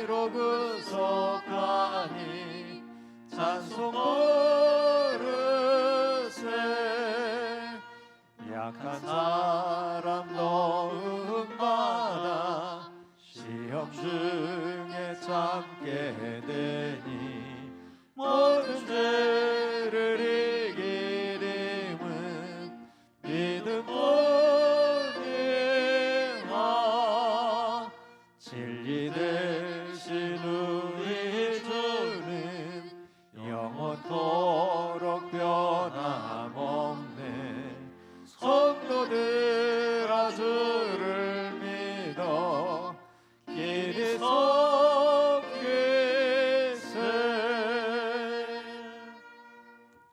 위로 구속하니 찬송 부르세. 약한 사람 너음마다 시험 중에 참게 되니 모든 죄를 이기림은 믿음뿐이라. 진리 대신 우리 주는 영원토록 변함없네. 성도들아 주를 믿어 길이 섬기세.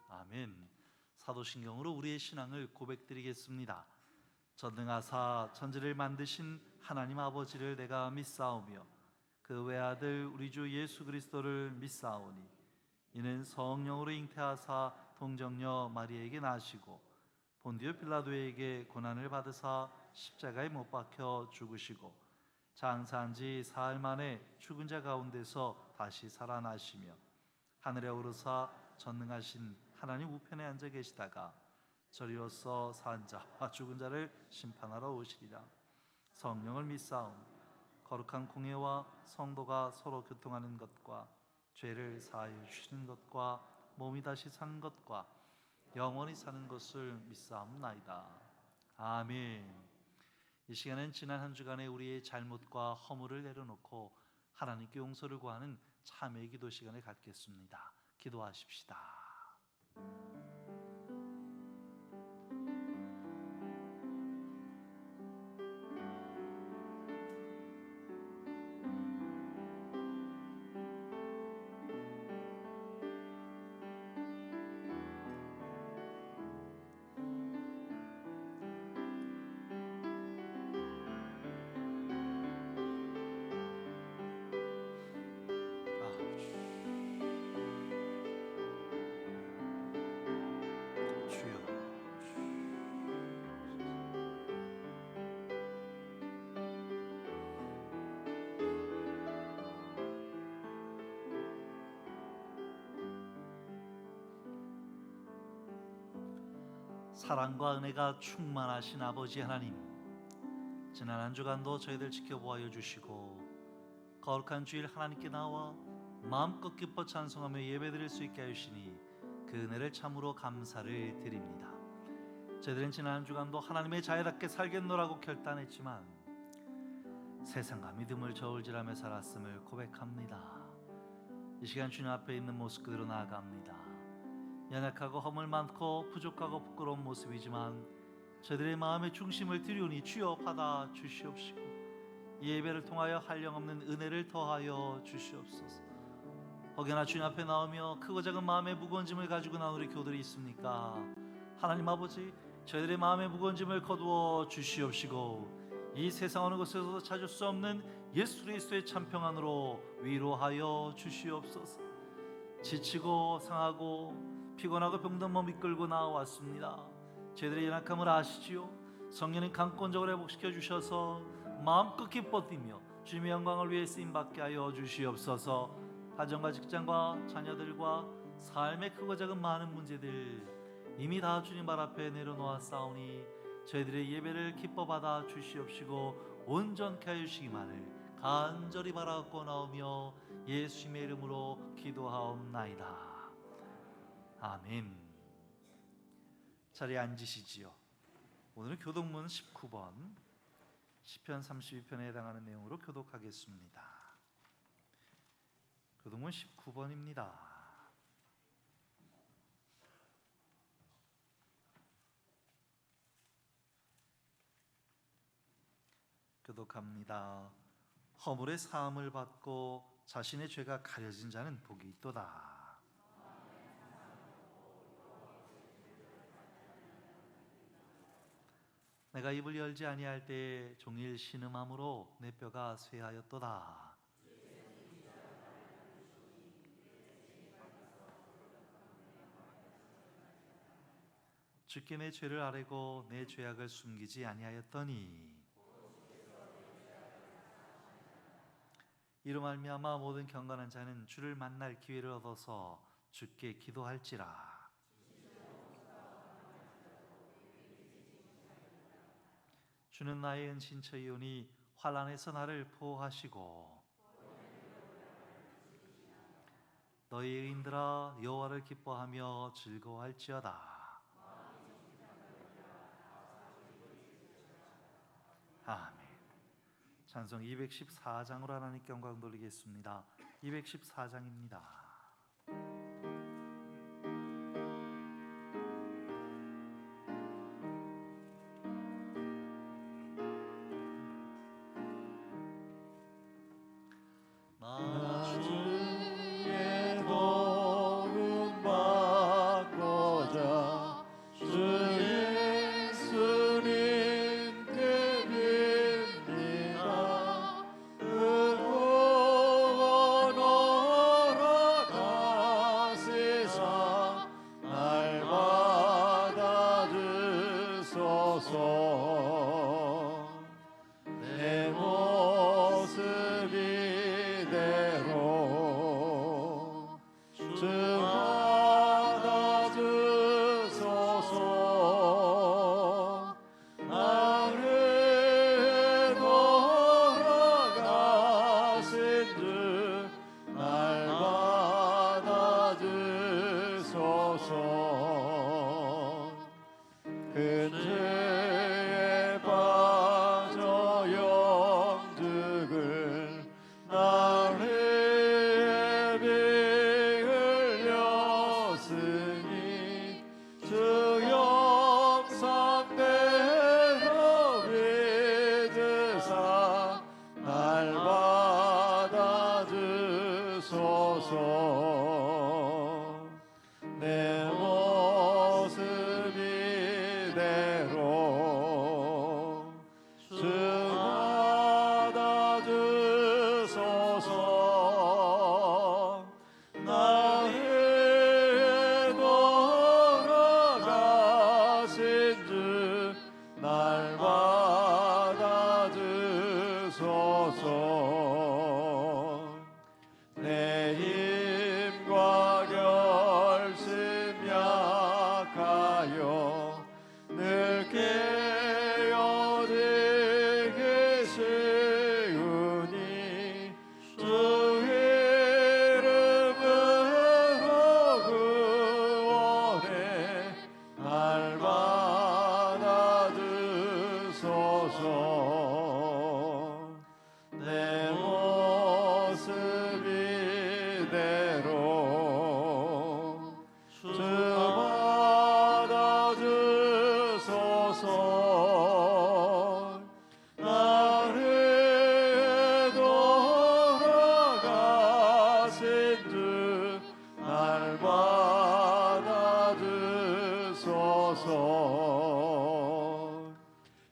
아멘. 사도신경으로 우리의 신앙을 고백드리겠습니다. 전능하사 천지를 만드신 하나님 아버지를 내가 믿사오며 그 외아들 우리 주 예수 그리스도를 믿사오니 이는 성령으로 잉태하사 동정녀 마리에게 나시고 본디오 빌라도에게 고난을 받으사 십자가에 못 박혀 죽으시고 장사한 지 사흘 만에 죽은 자 가운데서 다시 살아나시며 하늘에 오르사 전능하신 하나님 우편에 앉아 계시다가 저리로서 산 자와 죽은 자를 심판하러 오시리라. 성령을 믿사오니 거룩한 공예와 성도가 서로 교통하는 것과 죄를 사하여 주시는 것과 몸이 다시 사는 것과 영원히 사는 것을 믿사옵나이다. 아멘. 이 시간은 지난 한 주간의 우리의 잘못과 허물을 내려놓고 하나님께 용서를 구하는 참회 기도 시간을 갖겠습니다. 기도하십시다. 사랑과 은혜가 충만하신 아버지 하나님, 지난 한 주간도 저희들 지켜보아 주시고 거룩한 주일 하나님께 나와 마음껏 기뻐 찬송하며 예배드릴 수 있게 하시니 그 은혜를 참으로 감사를 드립니다. 저희들은 지난 한 주간도 하나님의 자유답게 살겠노라고 결단했지만 세상과 믿음을 저울질하며 살았음을 고백합니다. 이 시간 주님 앞에 있는 모습 그대로 나아갑니다. 연약하고 허물 많고 부족하고 부끄러운 모습이지만 저희들의 마음의 중심을 드리오니 주여 받아 주시옵시고 이 예배를 통하여 한량없는 은혜를 더하여 주시옵소서. 혹여나 주님 앞에 나오며 크고 작은 마음의 무거운 짐을 가지고 나온 우리 교들이 있습니까? 하나님 아버지, 저희들의 마음의 무거운 짐을 거두어 주시옵시고 이 세상 어느 곳에서도 찾을 수 없는 예수 그리스도의 참평안으로 위로하여 주시옵소서. 지치고 상하고 피곤하고 병든 몸 이끌고 나왔습니다. 저희들의 연약함을 아시지요? 성령님 강권적으로 회복시켜 주셔서 마음껏 기뻐 뛰며 주님의 영광을 위해 쓰임받게 하여 주시옵소서. 가정과 직장과 자녀들과 삶의 크고 작은 많은 문제들 이미 다 주님 발 앞에 내려놓았사오니 저희들의 예배를 기뻐 받아 주시옵시고 온전케 하여 주시기만을 간절히 바라고 나오며 예수님의 이름으로 기도하옵나이다. 아멘. 자리에 앉으시지요. 오늘은 교독문 19번 시편 32편에 해당하는 내용으로 교독하겠습니다. 교독문 19번입니다. 교독합니다. 허물의 사함을 받고 자신의 죄가 가려진 자는 복이 있도다. 내가 입을 열지 아니할 때에 종일 신음함으로 내 뼈가 쇠하였도다. 주께 내 죄를 아뢰고 내 죄악을 숨기지 아니하였더니 이로 말미암아 모든 경건한 자는 주를 만날 기회를 얻어서 주께 기도할지라. 주는 나의 은신처이오니 환난에서 나를 보호하시고 너희 의인들아 여호와를 기뻐하며 즐거워할지어다. 아멘. 찬송 214장으로 하나님께 영광 돌리겠습니다. 214장입니다. 주의 도움 받고자 주 예수님께 빕니다. 그 구원 얻어 가시사 날 받아주소서. 내 모습 이대로 주 받아주소서. 나를 돌아가신 주 날 받아주소서. 큰 죄에 빠져 영죽을 나를 비 흘렸으니 주 영상대로 믿으사 날 받아주소서. 내 모습 이대로 주 받아주소서. 나를 돌아가신 주 날 받아주소서. 내 힘과 결심 약하여 늘 깨어지기 쉬우니 주 이름으로 구원해 날 받아주소서. 내 모습 이대로 주 받아주소서. 나를 돌아가신 주 날 받아주소서.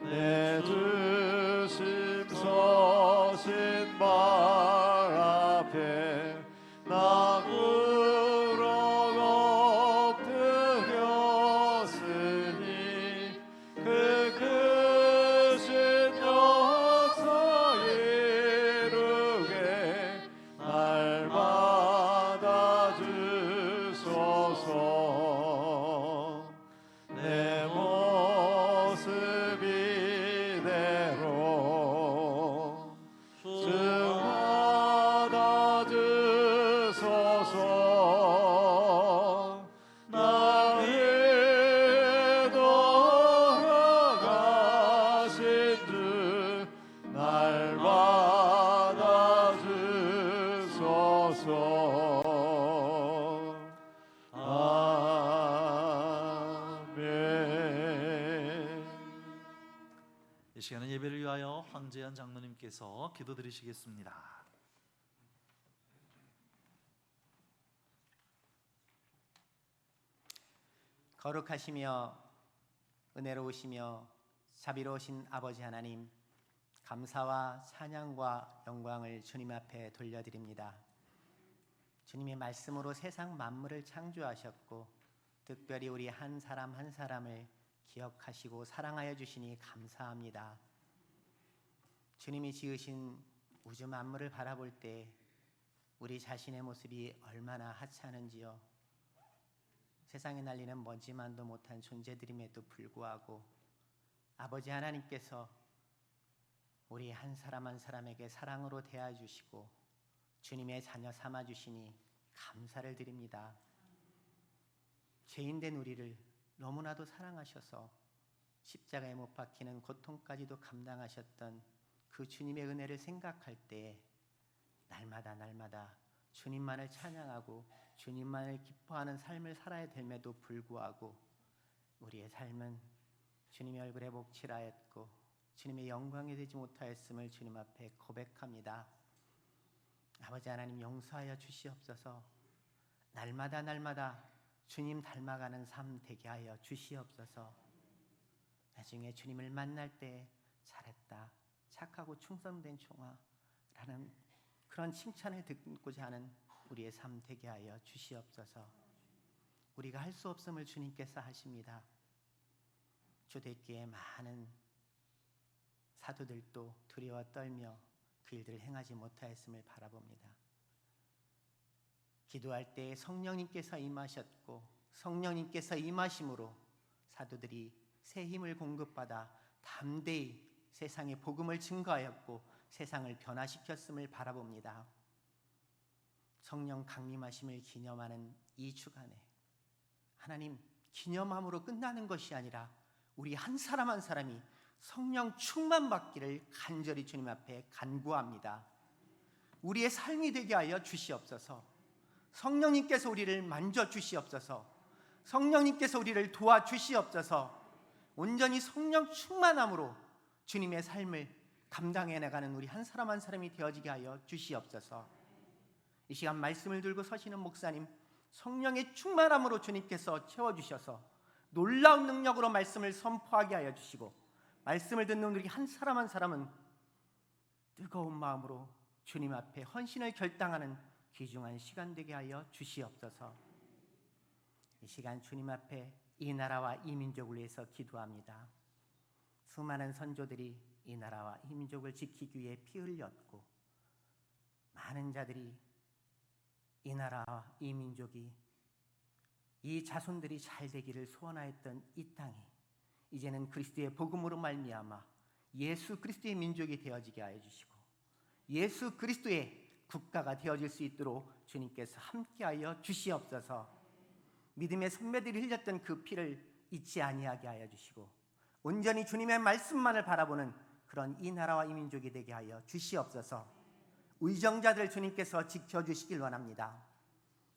내 주심 서신 발 앞에 나 굴러 엎드렸으니 그 크신 역사 이루게 날 받아주소서. 내 모습 이대로 주 받아주소서. 나를 돌아가신 주 날 받아주소서. 아멘. 이 시간은 예배를 위하여 황재현 장로님께서 기도드리시겠습니다. 거룩하시며 은혜로우시며 자비로우신 아버지 하나님, 감사와 찬양과 영광을 주님 앞에 돌려드립니다. 주님의 말씀으로 세상 만물을 창조하셨고 특별히 우리 한 사람 한 사람을 기억하시고 사랑하여 주시니 감사합니다. 주님이 지으신 우주 만물을 바라볼 때 우리 자신의 모습이 얼마나 하찮은지요. 세상에 날리는 먼지만도 못한 존재들임에도 불구하고 아버지 하나님께서 우리 한 사람 한 사람에게 사랑으로 대해주시고 주님의 자녀 삼아주시니 감사를 드립니다. 죄인된 우리를 너무나도 사랑하셔서 십자가에 못 박히는 고통까지도 감당하셨던 그 주님의 은혜를 생각할 때 날마다 주님만을 찬양하고 주님만을 기뻐하는 삶을 살아야 됨에도 불구하고 우리의 삶은 주님의 얼굴에 목칠하였고 주님의 영광이 되지 못하였음을 주님 앞에 고백합니다. 아버지 하나님, 용서하여 주시옵소서. 날마다 주님 닮아가는 삶 되게 하여 주시옵소서. 나중에 주님을 만날 때 잘했다, 착하고 충성된 종아라는 그런 칭찬을 듣고자 하는 우리의 삶 되게 하여 주시옵소서. 우리가 할 수 없음을 주님께서 하십니다. 초대교회 많은 사도들도 두려워 떨며 그 일들을 행하지 못하였음을 바라봅니다. 기도할 때 성령님께서 임하셨고 성령님께서 임하심으로 사도들이 새 힘을 공급받아 담대히 세상에 복음을 증거하였고 세상을 변화시켰음을 바라봅니다. 성령 강림하심을 기념하는 이 주간에 하나님, 기념함으로 끝나는 것이 아니라 우리 한 사람 한 사람이 성령 충만 받기를 간절히 주님 앞에 간구합니다. 우리의 삶이 되게 하여 주시옵소서. 성령님께서 우리를 만져 주시옵소서. 성령님께서 우리를 도와주시옵소서. 온전히 성령 충만함으로 주님의 삶을 감당해 나가는 우리 한 사람 한 사람이 되어지게 하여 주시옵소서. 이 시간 말씀을 들고 서시는 목사님, 성령의 충만함으로 주님께서 채워주셔서 놀라운 능력으로 말씀을 선포하게 하여 주시고 말씀을 듣는 우리 한 사람 한 사람은 뜨거운 마음으로 주님 앞에 헌신을 결단하는 귀중한 시간 되게 하여 주시옵소서. 이 시간 주님 앞에 이 나라와 이 민족을 위해서 기도합니다. 수많은 선조들이 이 나라와 이 민족을 지키기 위해 피 흘렸고 많은 자들이 이 나라와 이 민족이 이 자손들이 잘 되기를 소원하였던 이 땅이 이제는 그리스도의 복음으로 말미암아 예수 그리스도의 민족이 되어지게 하여 주시고 예수 그리스도의 국가가 되어질 수 있도록 주님께서 함께하여 주시옵소서. 믿음의 선배들이 흘렸던 그 피를 잊지 아니하게 하여 주시고 온전히 주님의 말씀만을 바라보는 그런 이 나라와 이 민족이 되게 하여 주시옵소서. 의정자들 주님께서 지켜주시길 원합니다.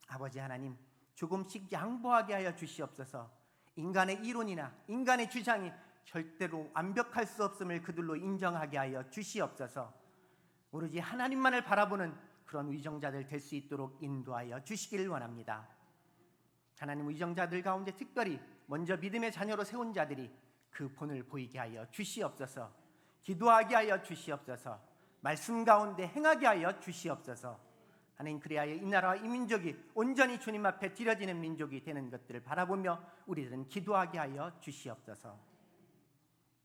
아버지 하나님, 조금씩 양보하게 하여 주시옵소서. 인간의 이론이나 인간의 주장이 절대로 완벽할 수 없음을 그들로 인정하게 하여 주시옵소서. 오로지 하나님만을 바라보는 그런 의정자들 될 수 있도록 인도하여 주시기를 원합니다. 하나님, 의정자들 가운데 특별히 먼저 믿음의 자녀로 세운 자들이 그 본을 보이게 하여 주시옵소서. 기도하게 하여 주시옵소서. 말씀 가운데 행하게 하여 주시옵소서. 하나님, 그리하여 이 나라와 이 민족이 온전히 주님 앞에 드려지는 민족이 되는 것들을 바라보며 우리들은 기도하게 하여 주시옵소서.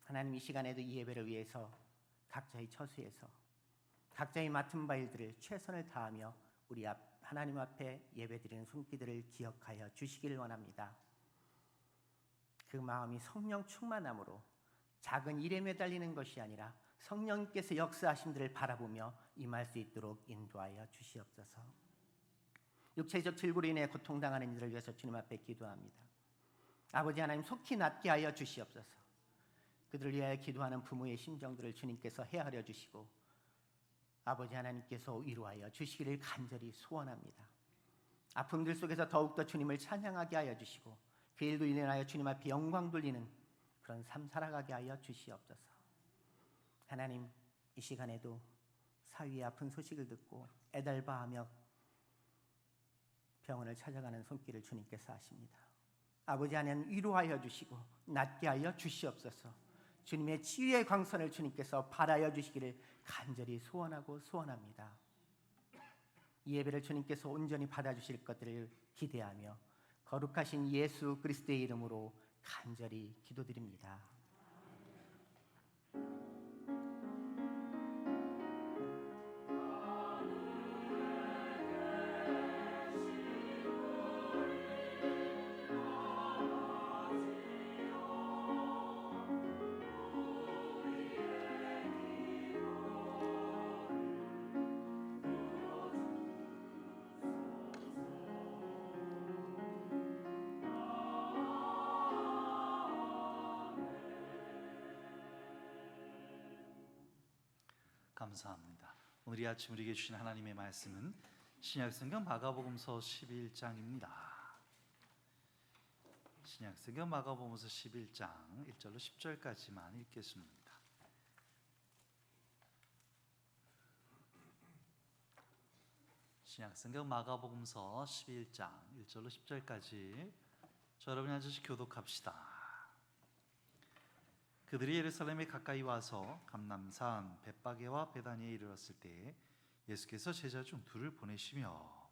하나님, 이 시간에도 이 예배를 위해서 각자의 처소에서 각자의 맡은 바 일들을 최선을 다하며 우리 하나님 앞에 예배드리는 손길들을 기억하여 주시기를 원합니다. 그 마음이 성령 충만함으로 작은 일에 매달리는 것이 아니라 성령께서 역사하심들을 바라보며 임할 수 있도록 인도하여 주시옵소서. 육체적 질고로 인해 고통당하는 이들을 위해서 주님 앞에 기도합니다. 아버지 하나님, 속히 낫게 하여 주시옵소서. 그들을 위하여 기도하는 부모의 심정들을 주님께서 헤아려 주시고 아버지 하나님께서 위로하여 주시기를 간절히 소원합니다. 아픔들 속에서 더욱더 주님을 찬양하게 하여 주시고 그 일도 인하여 주님 앞에 영광 돌리는 그런 삶 살아가게 하여 주시옵소서. 하나님, 이 시간에도 사위의 아픈 소식을 듣고 애달바하며 병원을 찾아가는 손길을 주님께서 하십니다. 아버지 하나님, 위로하여 주시고 낫게 하여 주시옵소서. 주님의 치유의 광선을 주님께서 발하여 주시기를 간절히 소원하고 소원합니다. 이 예배를 주님께서 온전히 받아주실 것들을 기대하며 거룩하신 예수 그리스도의 이름으로 간절히 기도드립니다. 감사합니다. 오늘 이 아침 우리에게 주신 하나님의 말씀은 신약성경 마가복음서 11장입니다. 신약성경 마가복음서 11장 1절로 10절까지만 읽겠습니다. 신약성경 마가복음서 11장 1절로 10절까지 저 여러분이 앉으시 교독합시다. 그들이 예루살렘에 가까이 와서 감람산 벳바게와 베다니에 이르렀을 때 예수께서 제자 중 둘을 보내시며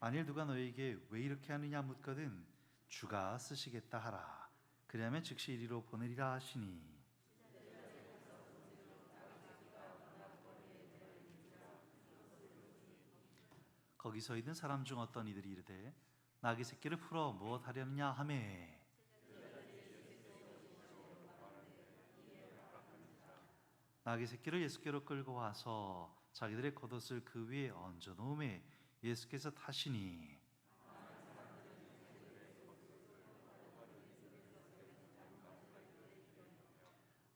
만일 누가 너에게 왜 이렇게 하느냐 묻거든 주가 쓰시겠다 하라. 그리하면 즉시 이리로 보내리라 하시니 거기 서 있는 사람 중 어떤 이들이 이르되 나귀 새끼를 풀어 무엇 하려느냐 하매 나귀 새끼를 예수께로 끌고 와서 자기들의 겉옷을 그 위에 얹어 놓음에 예수께서 타시니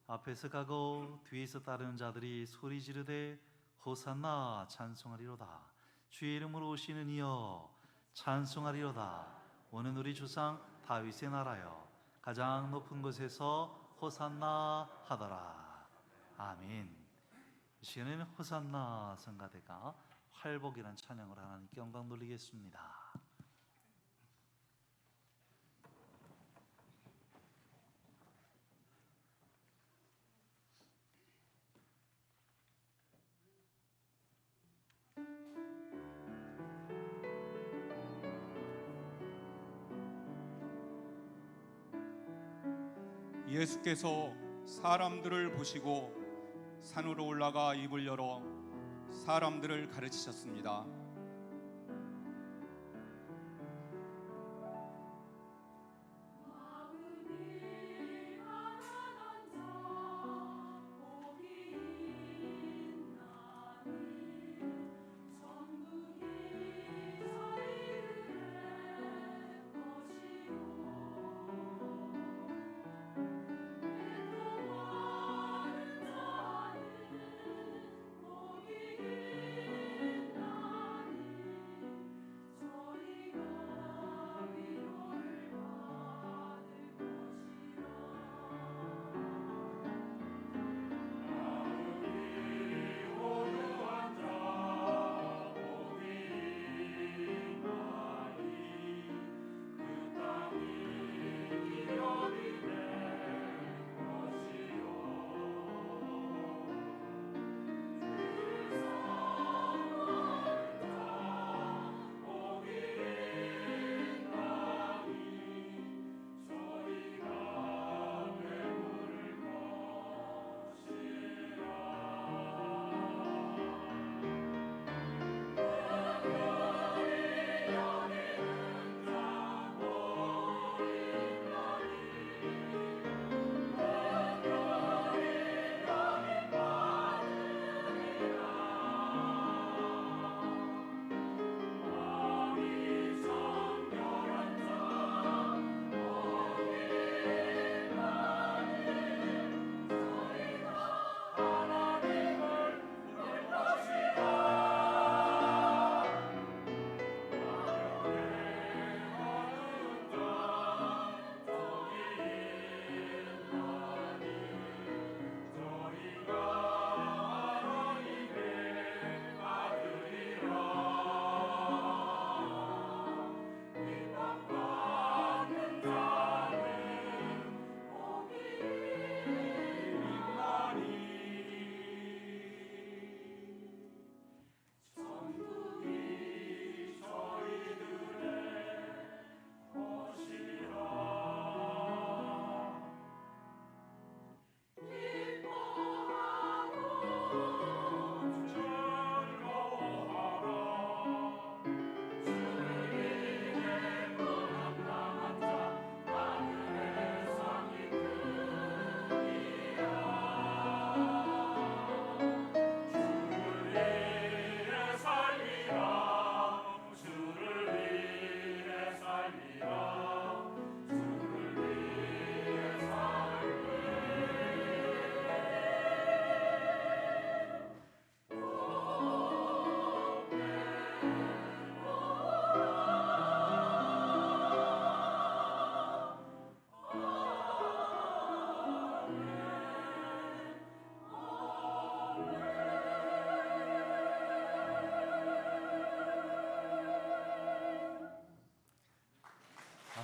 앞에서 가고 뒤에서 따르는 자들이 소리 지르되 호산나 찬송하리로다. 주의 이름으로 오시는 이여 찬송하리로다. 오는 우리 조상 다윗의 나라여 가장 높은 곳에서 호산나 하더라. 아멘. 이 시간에는 호산나 성가대가 활복이란 찬양을 하나님께 영광 돌리겠습니다. 예수께서 사람들을 보시고 산으로 올라가 입을 열어 사람들을 가르치셨습니다.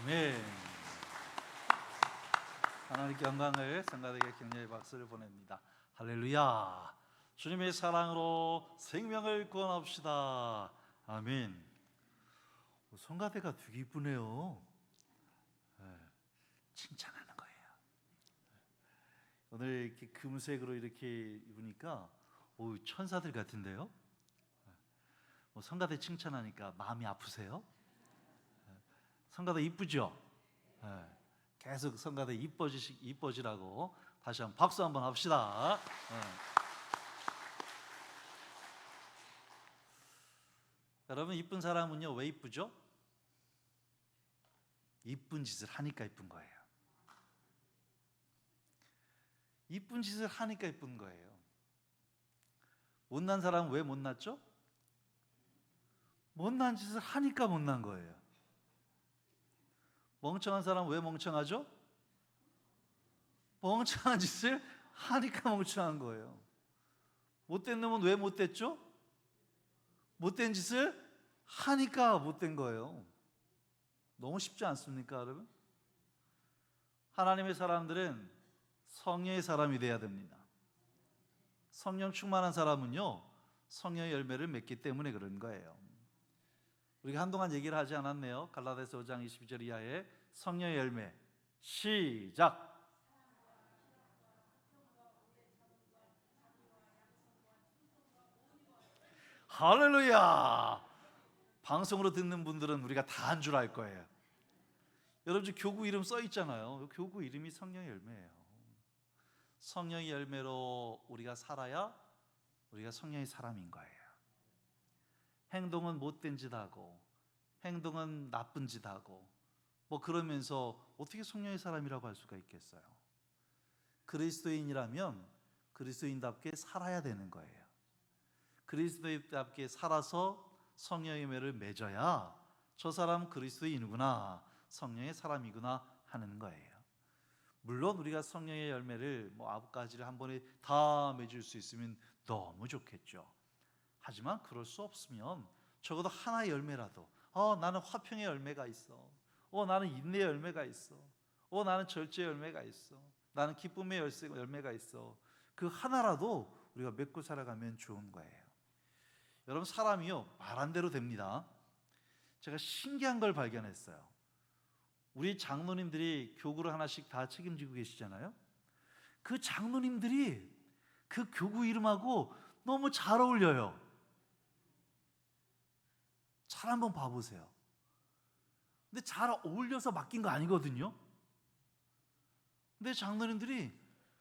아멘. 하나님께 영광을, 성가대에게 격려의 박수를 보냅니다. 할렐루야. 주님의 사랑으로 생명을 구원합시다. 아멘. 성가대가 되게 이쁘네요. 칭찬하는 거예요. 오늘 이렇게 금색으로 이렇게 입으니까 천사들 같은데요. 성가대 칭찬하니까 마음이 아프세요? 성가대 이쁘죠? 계속 성가대 이뻐지라고 다시 한번 박수 한번 합시다. 여러분, 이쁜 사람은요 왜 이쁘죠? 이쁜 짓을 하니까 이쁜 거예요. 이쁜 짓을 하니까 이쁜 거예요. 못난 사람은 왜 못났죠? 못난 짓을 하니까 못난 거예요. 멍청한 사람은 왜 멍청하죠? 멍청한 짓을 하니까 멍청한 거예요. 못된 놈은 왜 못됐죠? 못된 짓을 하니까 못된 거예요. 너무 쉽지 않습니까, 여러분? 하나님의 사람들은 성령의 사람이 돼야 됩니다. 성령 충만한 사람은요 성령의 열매를 맺기 때문에 그런 거예요. 우리가 한동안 얘기를 하지 않았네요. 갈라디아서 5장 22절 이하의 성령의 열매. 시작. 할렐루야. 방송으로 듣는 분들은 우리가 다 한 줄 알 거예요. 여러분, 교구 이름 써 있잖아요. 교구 이름이 성령의 열매예요. 성령의 열매로 우리가 살아야 우리가 성령의 사람인 거예요. 행동은 못된 짓 하고 행동은 나쁜 짓 하고 그러면서 어떻게 성령의 사람이라고 할 수가 있겠어요? 그리스도인이라면 그리스도인답게 살아야 되는 거예요. 그리스도인답게 살아서 성령의 열매를 맺어야 저 사람 그리스도인이구나, 성령의 사람이구나 하는 거예요. 물론 우리가 성령의 열매를 9가지를 한 번에 다 맺을 수 있으면 너무 좋겠죠. 하지만 그럴 수 없으면 적어도 하나의 열매라도, 나는 화평의 열매가 있어, 나는 인내의 열매가 있어, 나는 절제의 열매가 있어, 나는 기쁨의 열매가 있어, 그 하나라도 우리가 맺고 살아가면 좋은 거예요. 여러분, 사람이요 말 안 대로 됩니다. 제가 신기한 걸 발견했어요. 우리 장로님들이 교구를 하나씩 다 책임지고 계시잖아요. 그 장로님들이 그 교구 이름하고 너무 잘 어울려요. 잘 한번 봐보세요. 근데 잘 어울려서 맡긴 거 아니거든요. 근데 장로님들이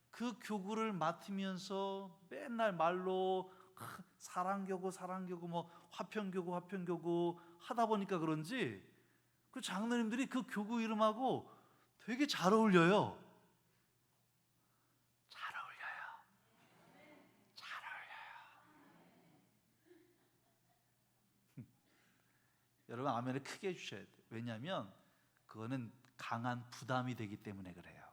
그 교구를 맡으면서 맨날 말로 사랑교구 화평교구 하다 보니까 그런지 그 장로님들이 그 교구 이름하고 되게 잘 어울려요. 잘 어울려요. 여러분, 아멘을 크게 해주셔야 돼요. 왜냐하면 그거는 강한 부담이 되기 때문에 그래요.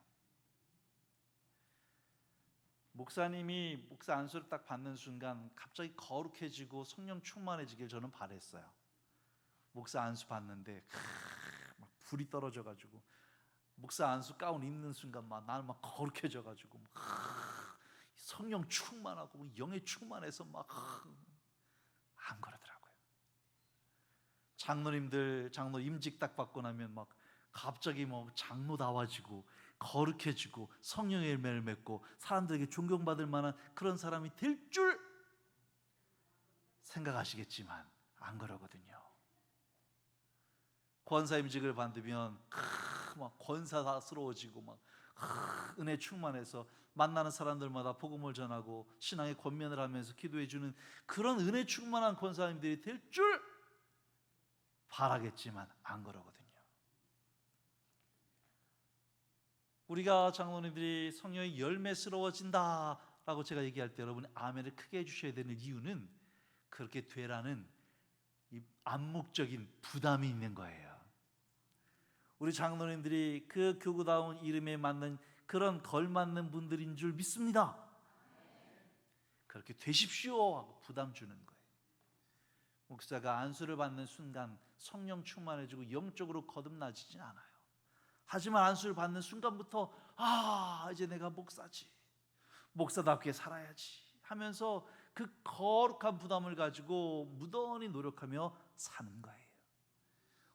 목사님이 목사 안수를 딱 받는 순간 갑자기 거룩해지고 성령 충만해지길 저는 바랬어요. 목사 안수 받는데 막 불이 떨어져가지고 목사 안수 가운 입는 순간 나는 막 거룩해져가지고 성령 충만하고 영에 충만해서 안 그러더라고요. 장로 임직 딱 받고 나면 막 갑자기 장로다워지고 거룩해지고 성령의 열매를 맺고 사람들에게 존경받을 만한 그런 사람이 될 줄 생각하시겠지만 안 그러거든요. 권사 임직을 받으면 막 권사스러워지고 막 은혜 충만해서 만나는 사람들마다 복음을 전하고 신앙의 권면을 하면서 기도해 주는 그런 은혜 충만한 권사님들이 될 줄 바라겠지만 안 그러거든요. 우리가 장로님들이 성령이 열매스러워진다라고 제가 얘기할 때 여러분이 아멘을 크게 해주셔야 되는 이유는 그렇게 되라는 이 암묵적인 부담이 있는 거예요. 우리 장로님들이 그 교구다운 이름에 맞는 그런 걸맞는 분들인 줄 믿습니다. 그렇게 되십시오 하고 부담 주는 거예요. 목사가 안수를 받는 순간 성령 충만해지고 영적으로 거듭나지진 않아요. 하지만 안수를 받는 순간부터 이제 내가 목사지, 목사답게 살아야지 하면서 그 거룩한 부담을 가지고 무던히 노력하며 사는 거예요.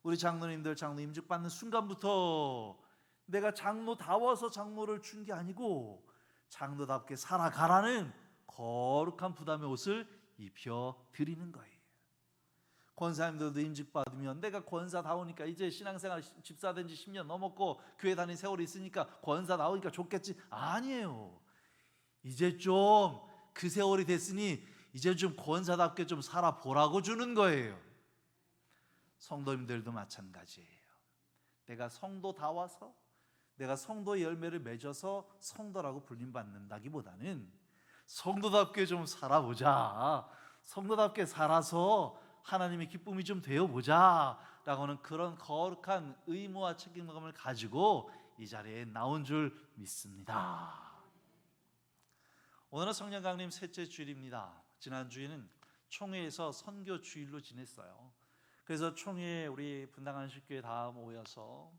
우리 장로님들 장로 임직 받는 순간부터 내가 장로다워서 장로를 준 게 아니고 장로답게 살아가라는 거룩한 부담의 옷을 입혀 드리는 거예요. 권사님들도 임직 받으면 내가 권사다우니까 이제 신앙생활 집사된 지 10년 넘었고 교회 다닌 세월이 있으니까 권사다우니까 좋겠지. 아니에요. 이제 좀 그 세월이 됐으니 이제 좀 권사답게 좀 살아보라고 주는 거예요. 성도님들도 마찬가지예요. 내가 성도다워서 내가 성도의 열매를 맺어서 성도라고 불림받는다기보다는 성도답게 좀 살아보자, 성도답게 살아서 하나님의 기쁨이 좀 되어보자 라고는 그런 거룩한 의무와 책임감을 가지고 이 자리에 나온 줄 믿습니다. 오늘은 성령 강림 셋째 주일입니다. 지난주에는 총회에서 선교 주일로 지냈어요. 그래서 총회에 우리 분당안식교회 다 모여서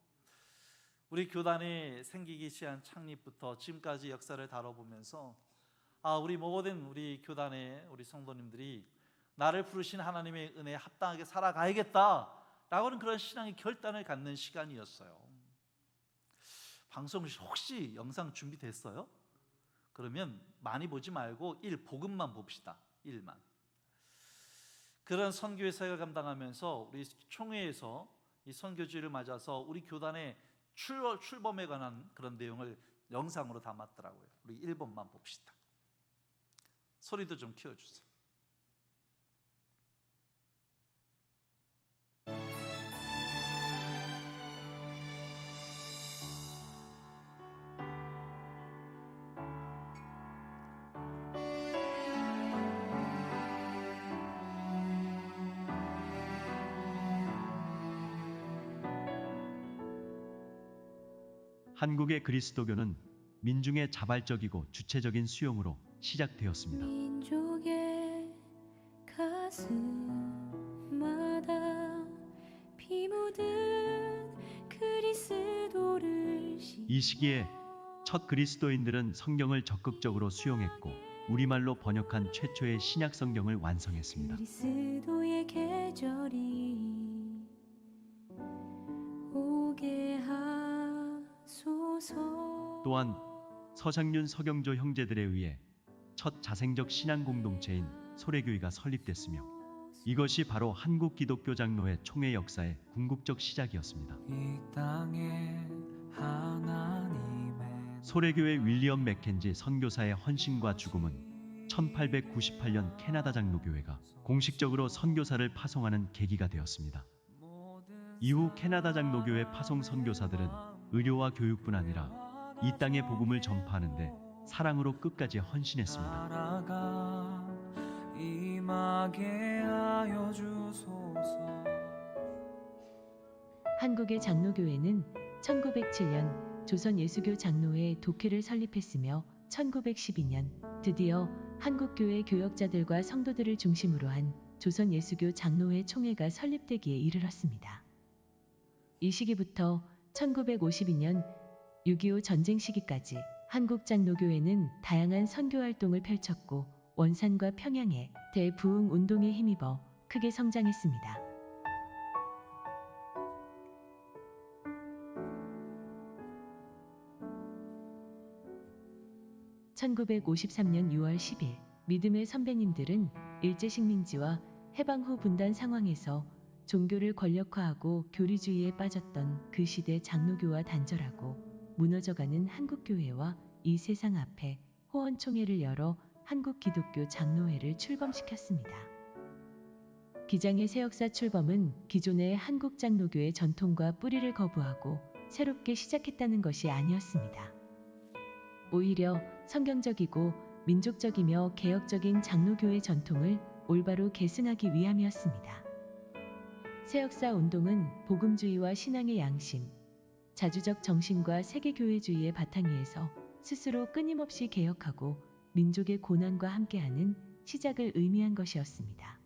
우리 교단이 생기기 시작한 창립부터 지금까지 역사를 다뤄보면서 우리 모든 우리 교단의 우리 성도님들이 나를 부르신 하나님의 은혜에 합당하게 살아가야겠다라고는 그런 신앙의 결단을 갖는 시간이었어요. 방송 혹시 영상 준비됐어요? 그러면 많이 보지 말고 복음만 봅시다. 1만. 그런 선교의 사역을 감당하면서 우리 총회에서 이 선교주의를 맞아서 우리 교단의 출범에 관한 그런 내용을 영상으로 담았더라고요. 우리 1번만 봅시다. 소리도 좀 키워주세요. 한국의 그리스도교는 민중의 자발적이고 주체적인 수용으로 시작되었습니다. 민족의 가슴마다 피 묻은 그리스도를 이 시기에 첫 그리스도인들은 성경을 적극적으로 수용했고 우리말로 번역한 최초의 신약 성경을 완성했습니다. 그리스도의 계절이 오게 하소서. 또한 서장윤 서경조 형제들에 의해 첫 자생적 신앙 공동체인 소래교회가 설립됐으며 이것이 바로 한국 기독교 장로회 총회 역사의 궁극적 시작이었습니다. 이 땅에 하나님의 소래교회 윌리엄 맥켄지 선교사의 헌신과 죽음은 1898년 캐나다 장로교회가 공식적으로 선교사를 파송하는 계기가 되었습니다. 이후 캐나다 장로교회 파송 선교사들은 의료와 교육뿐 아니라 이 땅의 복음을 전파하는데 사랑으로 끝까지 헌신했습니다. 나라가 임하게 하여 주소서. 한국의 장로교회는 1907년 조선 예수교 장로회 독회를 설립했으며 1912년 드디어 한국교회 교역자들과 성도들을 중심으로 한 조선 예수교 장로회 총회가 설립되기에 이르렀습니다. 이 시기부터 1952년 6.25 전쟁 시기까지 한국장로교회는 다양한 선교활동을 펼쳤고 원산과 평양의 대부흥 운동에 힘입어 크게 성장했습니다. (1953년 6월 10일) 믿음의 선배님들은 일제식민지와 해방 후 분단 상황에서 종교를 권력화하고 교리주의에 빠졌던 그 시대 장로교와 단절하고 무너져가는 한국교회와 이 세상 앞에 호언총회를 열어 한국기독교 장로회를 출범시켰습니다. 기장의 새역사 출범은 기존의 한국장로교의 전통과 뿌리를 거부하고 새롭게 시작했다는 것이 아니었습니다. 오히려 성경적이고 민족적이며 개혁적인 장로교의 전통을 올바로 계승하기 위함이었습니다. 새역사 운동은 복음주의와 신앙의 양심, 자주적 정신과 세계교회주의의 바탕위에서 스스로 끊임없이 개혁하고 민족의 고난과 함께하는 시작을 의미한 것이었습니다.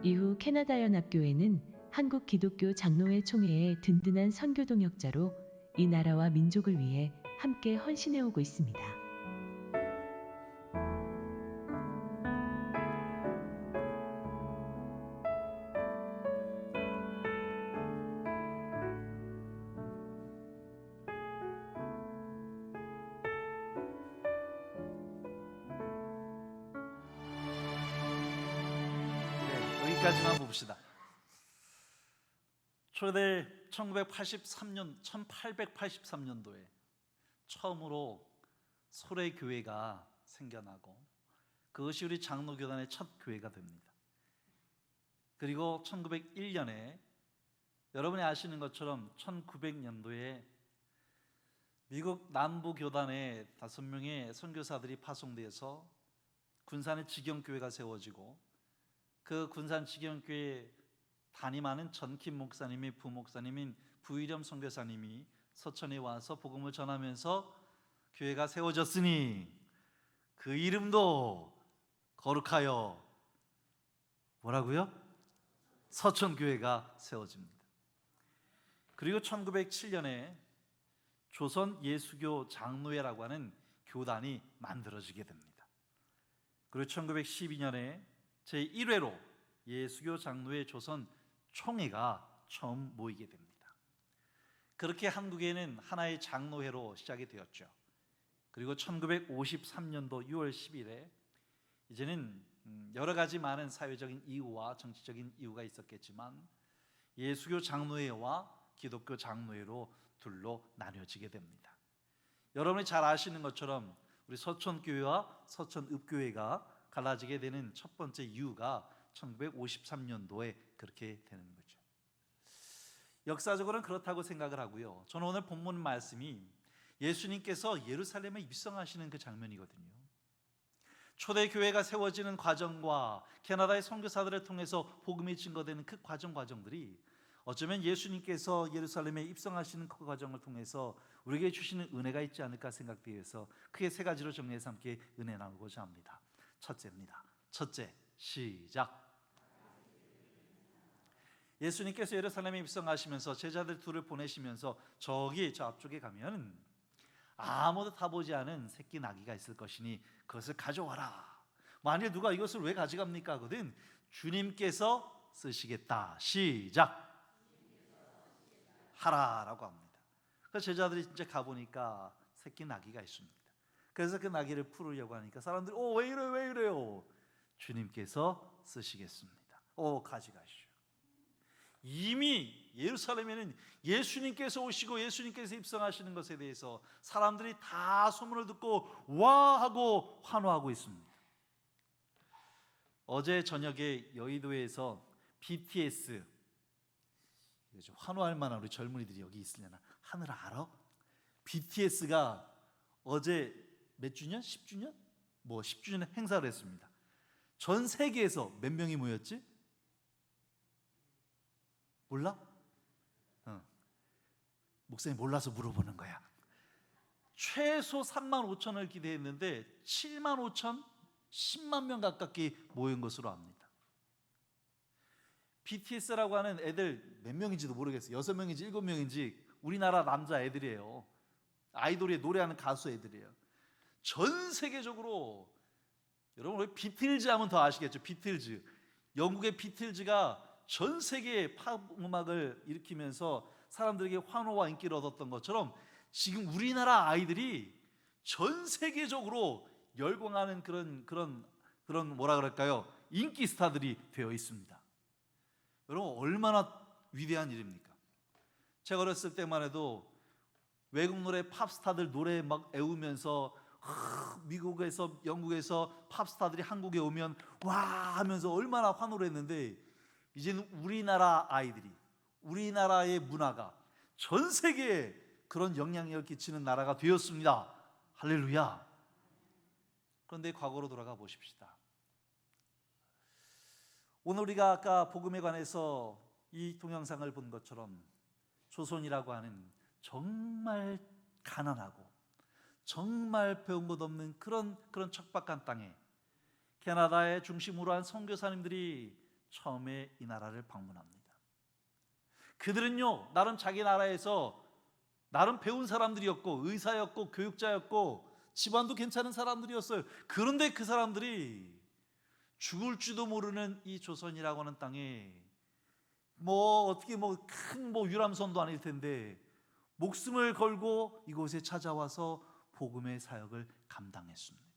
이후 캐나다 연합교회는 한국 기독교 장로회 총회의 든든한 선교 동역자로 이 나라와 민족을 위해 함께 헌신해 오고 있습니다. 네, 여기까지만 봅시다. 초대 1883년도에 처음으로 소래 교회가 생겨나고 그것이 우리 장로교단의 첫 교회가 됩니다. 그리고 1901년에 여러분이 아시는 것처럼 1900년도에 미국 남부 교단의 5명의 선교사들이 파송돼서 군산의 직영교회가 세워지고 그 군산 직영교회 담임하는 전킴 목사님이 부목사님인 부일염 선교사님이 서천에 와서 복음을 전하면서 교회가 세워졌으니 그 이름도 거룩하여 뭐라고요? 서천교회가 세워집니다. 그리고 1907년에 조선 예수교 장로회라고 하는 교단이 만들어지게 됩니다. 그리고 1912년에 제1회로 예수교 장로회 조선 총회가 처음 모이게 됩니다. 그렇게 한국에는 하나의 장로회로 시작이 되었죠. 그리고 1953년도 6월 10일에 이제는 여러 가지 많은 사회적인 이유와 정치적인 이유가 있었겠지만 예수교 장로회와 기독교 장로회로 둘로 나뉘어지게 됩니다. 여러분이 잘 아시는 것처럼 우리 서천교회와 서천읍교회가 갈라지게 되는 첫 번째 이유가 1953년도에 그렇게 되는 거죠. 역사적으로는 그렇다고 생각을 하고요. 저는 오늘 본문 말씀이 예수님께서 예루살렘에 입성하시는 그 장면이거든요. 초대교회가 세워지는 과정과 캐나다의 선교사들을 통해서 복음이 증거되는 그 과정들이 어쩌면 예수님께서 예루살렘에 입성하시는 그 과정을 통해서 우리에게 주시는 은혜가 있지 않을까 생각되어서 크게 3가지로 정리해서 함께 은혜 나누고자 합니다. 첫째입니다. 첫째, 시작. 예수님께서 예루살렘에 입성하시면서 제자들 둘을 보내시면서 저 앞쪽에 가면 아무도 타보지 않은 새끼 나귀가 있을 것이니 그것을 가져와라. 만일 누가 이것을 왜 가져갑니까? 하거든 주님께서 쓰시겠다. 시작. 하라라고 합니다. 그래서 제자들이 진짜 가보니까 새끼 나귀가 있습니다. 그래서 그 나귀를 풀으려고 하니까 사람들이 왜 이래요? 주님께서 쓰시겠습니다. 가져가시오. 이미 예루살렘에는 예수님께서 오시고 예수님께서 입성하시는 것에 대해서 사람들이 다 소문을 듣고 와 하고 환호하고 있습니다. 어제 저녁에 여의도에서 BTS 환호할 만한 우리 젊은이들이 여기 있으려나 하늘 알아? BTS가 어제 몇 주년? 10주년? 10주년 행사를 했습니다. 전 세계에서 몇 명이 모였지? 몰라? 목사님 몰라서 물어보는 거야. 최소 3만 5천을 기대했는데 7만 5천, 10만 명 가깝게 모인 것으로 압니다. BTS라고 하는 애들 몇 명인지도 모르겠어요. 6명인지 7명인지 우리나라 남자 애들이에요. 아이돌에 노래하는 가수 애들이에요. 전 세계적으로 여러분 우리 비틀즈 하면 더 아시겠죠? 비틀즈. 영국의 비틀즈가 전 세계의 팝 음악을 일으키면서 사람들에게 환호와 인기를 얻었던 것처럼 지금 우리나라 아이들이 전 세계적으로 열광하는 그런 뭐라 그럴까요? 인기 스타들이 되어 있습니다. 여러분 얼마나 위대한 일입니까? 제가 어렸을 때만 해도 외국 노래 팝스타들 노래 막 애우면서 미국에서 영국에서 팝스타들이 한국에 오면 와 하면서 얼마나 환호를 했는데 이제는 우리나라 아이들이 우리나라의 문화가 전 세계에 그런 영향력을 끼치는 나라가 되었습니다. 할렐루야. 그런데 과거로 돌아가 보십시다. 오늘 우리가 아까 복음에 관해서 이 동영상을 본 것처럼 조선이라고 하는 정말 가난하고 정말 배운 것 없는 그런 척박한 땅에 캐나다의 중심으로 한 선교사님들이 처음에 이 나라를 방문합니다. 그들은요 나름 자기 나라에서 나름 배운 사람들이었고 의사였고 교육자였고 집안도 괜찮은 사람들이었어요. 그런데 그 사람들이 죽을지도 모르는 이 조선이라고 하는 땅에 어떻게 큰 유람선도 아닐 텐데 목숨을 걸고 이곳에 찾아와서 복음의 사역을 감당했습니다.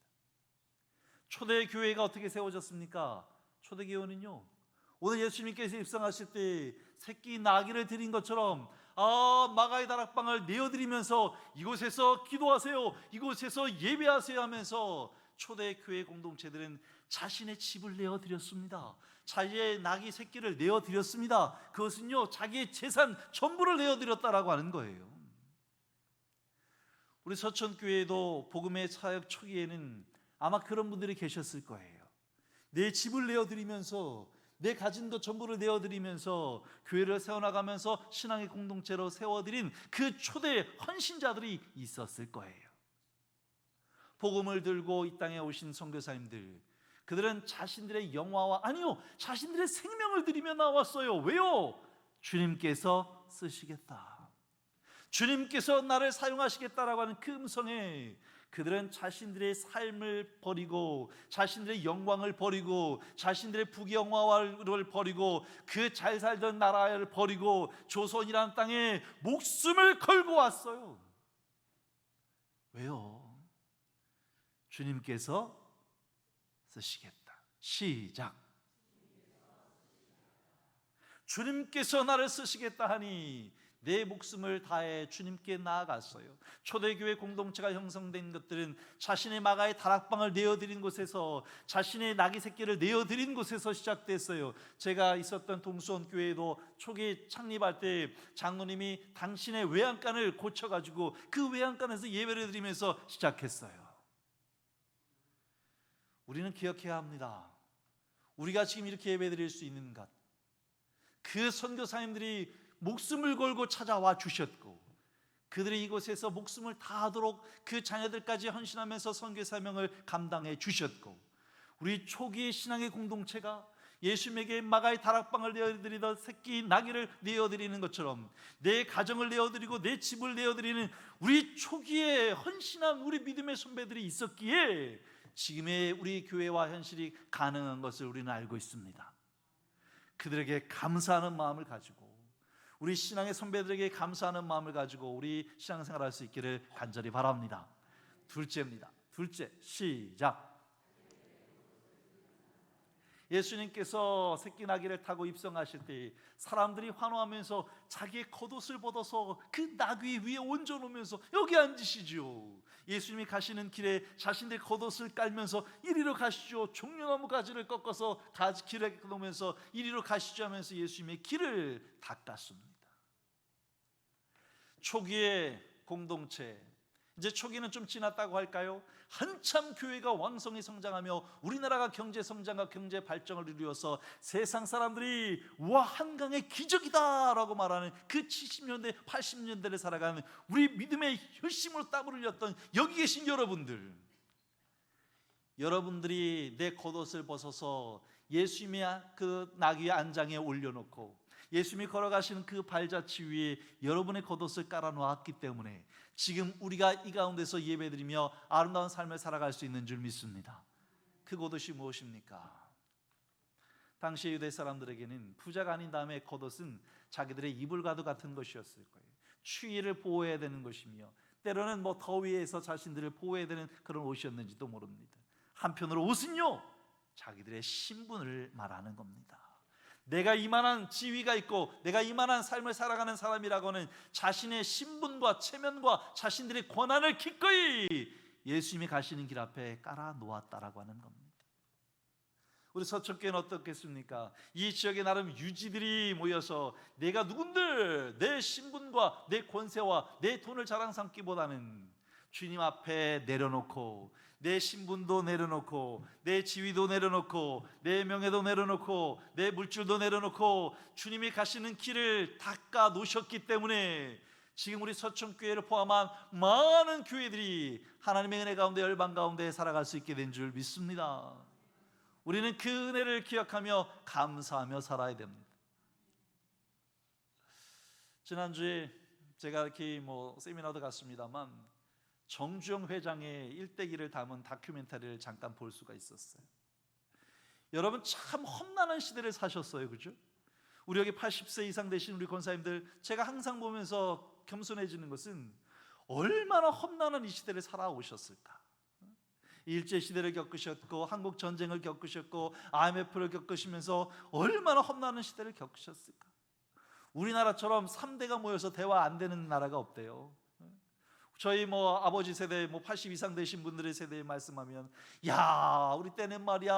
초대 교회가 어떻게 세워졌습니까? 초대 교회는요 오늘 예수님께서 입성하실 때 새끼 나귀를 드린 것처럼 마가의 다락방을 내어드리면서 이곳에서 기도하세요, 이곳에서 예배하세요 하면서 초대 교회 공동체들은 자신의 집을 내어드렸습니다. 자기의 나귀 새끼를 내어드렸습니다. 그것은요 자기의 재산 전부를 내어드렸다라고 하는 거예요. 우리 서천교회도 복음의 사역 초기에는 아마 그런 분들이 계셨을 거예요. 내 집을 내어드리면서 내 가진 것 전부를 내어드리면서 교회를 세워나가면서 신앙의 공동체로 세워드린 그 초대 헌신자들이 있었을 거예요. 복음을 들고 이 땅에 오신 선교사님들, 그들은 자신들의 영화와 자신들의 생명을 드리며 나왔어요. 왜요? 주님께서 쓰시겠다, 주님께서 나를 사용하시겠다라고 하는 그 음성에 그들은 자신들의 삶을 버리고 자신들의 영광을 버리고 자신들의 부귀영화를 버리고 그 잘 살던 나라를 버리고 조선이라는 땅에 목숨을 걸고 왔어요. 왜요? 주님께서 쓰시겠다. 시작. 주님께서 나를 쓰시겠다 하니 내 목숨을 다해 주님께 나아갔어요. 초대교회 공동체가 형성된 것들은 자신의 마가의 다락방을 내어드린 곳에서, 자신의 나귀 새끼를 내어드린 곳에서 시작됐어요. 제가 있었던 동수원 교회도 초기 창립할 때 장로님이 당신의 외양간을 고쳐가지고 그 외양간에서 예배를 드리면서 시작했어요. 우리는 기억해야 합니다. 우리가 지금 이렇게 예배드릴 수 있는 것, 그 선교사님들이 목숨을 걸고 찾아와 주셨고 그들이 이곳에서 목숨을 다하도록 그 자녀들까지 헌신하면서 선교 사명을 감당해 주셨고, 우리 초기의 신앙의 공동체가 예수님에게 마가의 다락방을 내어드리던 새끼 나귀를 내어드리는 것처럼 내 가정을 내어드리고 내 집을 내어드리는 우리 초기에 헌신한 우리 믿음의 선배들이 있었기에 지금의 우리 교회와 현실이 가능한 것을 우리는 알고 있습니다. 그들에게 감사하는 마음을 가지고, 우리 신앙의 선배들에게 감사하는 마음을 가지고 우리 신앙생활할 수 있기를 간절히 바랍니다. 둘째입니다. 둘째, 시작. 예수님께서 새끼 나귀를 타고 입성하실 때 사람들이 환호하면서 자기의 겉옷을 벗어서 그 나귀 위에 얹어놓으면서 여기 앉으시죠. 예수님이 가시는 길에 자신들의 겉옷을 깔면서 이리로 가시죠. 종려나무 가지를 꺾어서 길에 놓으면서 이리로 가시죠 하면서 예수님의 길을 닦았습니다. 초기의 공동체, 이제 초기는 좀 지났다고 할까요? 한참 교회가 왕성히 성장하며 우리나라가 경제 성장과 경제 발전을 이루어서 세상 사람들이 와, 한강의 기적이다 라고 말하는 그 70년대 80년대를 살아가는 우리 믿음의 혈심으로 땀을 흘렸던 여기 계신 여러분들이 내 겉옷을 벗어서 예수님의 그 나귀의 안장에 올려놓고 예수님이 걸어가시는 그 발자취 위에 여러분의 겉옷을 깔아놓았기 때문에 지금 우리가 이 가운데서 예배드리며 아름다운 삶을 살아갈 수 있는 줄 믿습니다. 그 겉옷이 무엇입니까? 당시 유대 사람들에게는 부자가 아닌 다음에 겉옷은 자기들의 이불과도 같은 것이었을 거예요. 추위를 보호해야 되는 것이며 때로는 더위에서 자신들을 보호해야 되는 그런 옷이었는지도 모릅니다. 한편으로 옷은요, 자기들의 신분을 말하는 겁니다. 내가 이만한 지위가 있고 내가 이만한 삶을 살아가는 사람이라고는 자신의 신분과 체면과 자신들의 권한을 기꺼이 예수님이 가시는 길 앞에 깔아 놓았다라고 하는 겁니다. 우리 서천교회는 어떻겠습니까? 이 지역에 나름 유지들이 모여서 내가 누군들 내 신분과 내 권세와 내 돈을 자랑 삼기보다는 주님 앞에 내려놓고 내 신분도 내려놓고 내 지위도 내려놓고 내 명예도 내려놓고 내 물질도 내려놓고 주님이 가시는 길을 닦아 놓으셨기 때문에 지금 우리 서천교회를 포함한 많은 교회들이 하나님의 은혜 가운데 열방 가운데 살아갈 수 있게 된 줄 믿습니다. 우리는 그 은혜를 기억하며 감사하며 살아야 됩니다. 지난주에 제가 이렇게 세미나도 갔습니다만 정주영 회장의 일대기를 담은 다큐멘터리를 잠깐 볼 수가 있었어요. 여러분 참 험난한 시대를 사셨어요, 그죠? 우리 여기 80세 이상 되신 우리 권사님들, 제가 항상 보면서 겸손해지는 것은 얼마나 험난한 이 시대를 살아오셨을까. 일제시대를 겪으셨고 한국 전쟁을 겪으셨고 IMF를 겪으시면서 얼마나 험난한 시대를 겪으셨을까. 우리나라처럼 3대가 모여서 대화 안 되는 나라가 없대요. 저희 아버지 세대 80 이상 되신 분들의 세대에 말씀하면, 야 우리 때는 말이야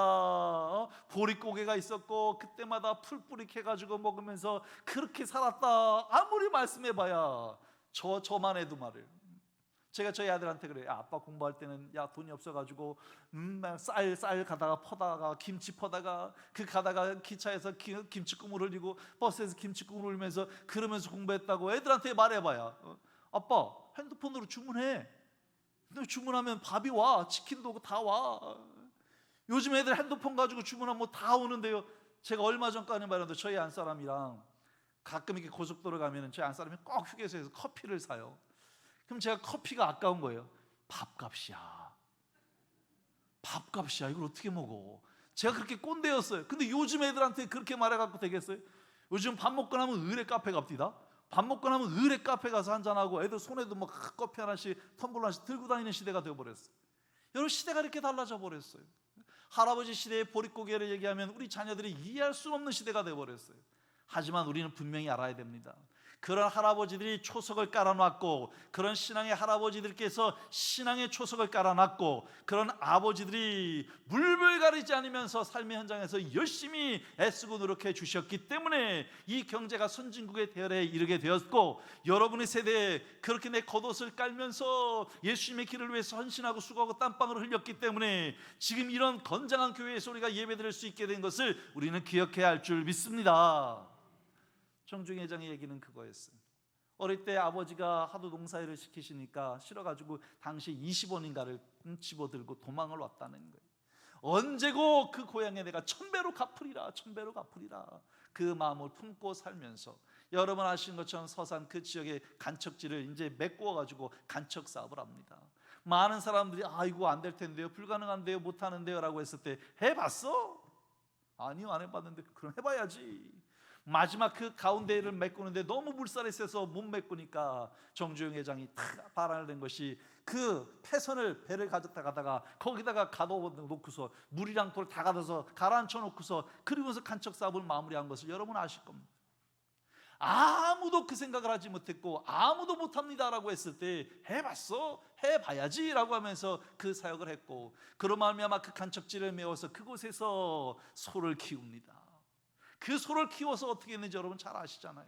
보릿고개가 있었고 그때마다 풀뿌리 캐가지고 먹으면서 그렇게 살았다. 아무리 말씀해봐야 저만 해도 말을. 제가 저희 아들한테 그래요. 아빠 공부할 때는 돈이 없어가지고 쌀 가다가 퍼다가 김치 퍼다가 가다가 기차에서 김치 국물 흘리고 버스에서 김치 국물 흘리면서 그러면서 공부했다고 애들한테 말해봐야, 아빠 핸드폰으로 주문해. 근데 주문하면 밥이 와, 치킨도 오고 다 와. 요즘 애들 핸드폰 가지고 주문하면 다 오는데요. 제가 얼마 전까지 말했는데 저희 안사람이랑 가끔 이렇게 고속도로 가면 저희 안사람이 꼭 휴게소에서 커피를 사요. 그럼 제가 커피가 아까운 거예요. 밥값이야. 이걸 어떻게 먹어? 제가 그렇게 꼰대였어요. 근데 요즘 애들한테 그렇게 말해갖고 되겠어요? 요즘 밥 먹고 나면 의뢰 카페 갑디다. 밥 먹고 나면 의뢰 카페 가서 한잔하고 애들 손에도 커피 하나씩 텀블러 하나씩 들고 다니는 시대가 되어버렸어요. 여러분 시대가 이렇게 달라져 버렸어요. 할아버지 시대의 보릿고개를 얘기하면 우리 자녀들이 이해할 수 없는 시대가 되어버렸어요. 하지만 우리는 분명히 알아야 됩니다. 그런 할아버지들이 초석을 깔아놨고, 그런 신앙의 할아버지들께서 신앙의 초석을 깔아놨고, 그런 아버지들이 물불 가리지 않으면서 삶의 현장에서 열심히 애쓰고 노력해 주셨기 때문에 이 경제가 선진국의 대열에 이르게 되었고, 여러분의 세대에 그렇게 내 겉옷을 깔면서 예수님의 길을 위해서 헌신하고 수고하고 땀방울을 흘렸기 때문에 지금 이런 건장한 교회에서 우리가 예배드릴 수 있게 된 것을 우리는 기억해야 할 줄 믿습니다. 정중희 회장의 얘기는 그거였어요. 어릴 때 아버지가 하도 농사일을 시키시니까 싫어가지고 당시 20원인가를 집어들고 도망을 왔다는 거예요. 언제고 그 고향에 내가 1000배로 갚으리라, 1000배로 갚으리라, 그 마음을 품고 살면서, 여러분 아시는 것처럼 서산 그 지역의 간척지를 이제 메꾸어가지고 간척 사업을 합니다. 많은 사람들이 이거 안 될 텐데요, 불가능한데요, 못하는데요 라고 했을 때, 해봤어? 아니요, 안 해봤는데. 그럼 해봐야지. 마지막 그 가운데를 메꾸는데 너무 물살이 세서 못 메꾸니까 정주영 회장이 탁 발언을 낸 것이, 그 패선을 배를 가졌다 가다가 거기다가 가둬놓고서 물이랑 돌 다 가둬서 가라앉혀 놓고서 그러면서 간척 사업을 마무리한 것을 여러분 아실 겁니다. 아무도 그 생각을 하지 못했고 아무도 못합니다라고 했을 때, 해봤어? 해봐야지 라고 하면서 그 사역을 했고, 그로 말미암아 그 간척지를 메워서 그곳에서 소를 키웁니다. 그 소를 키워서 어떻게 했는지 여러분 잘 아시잖아요.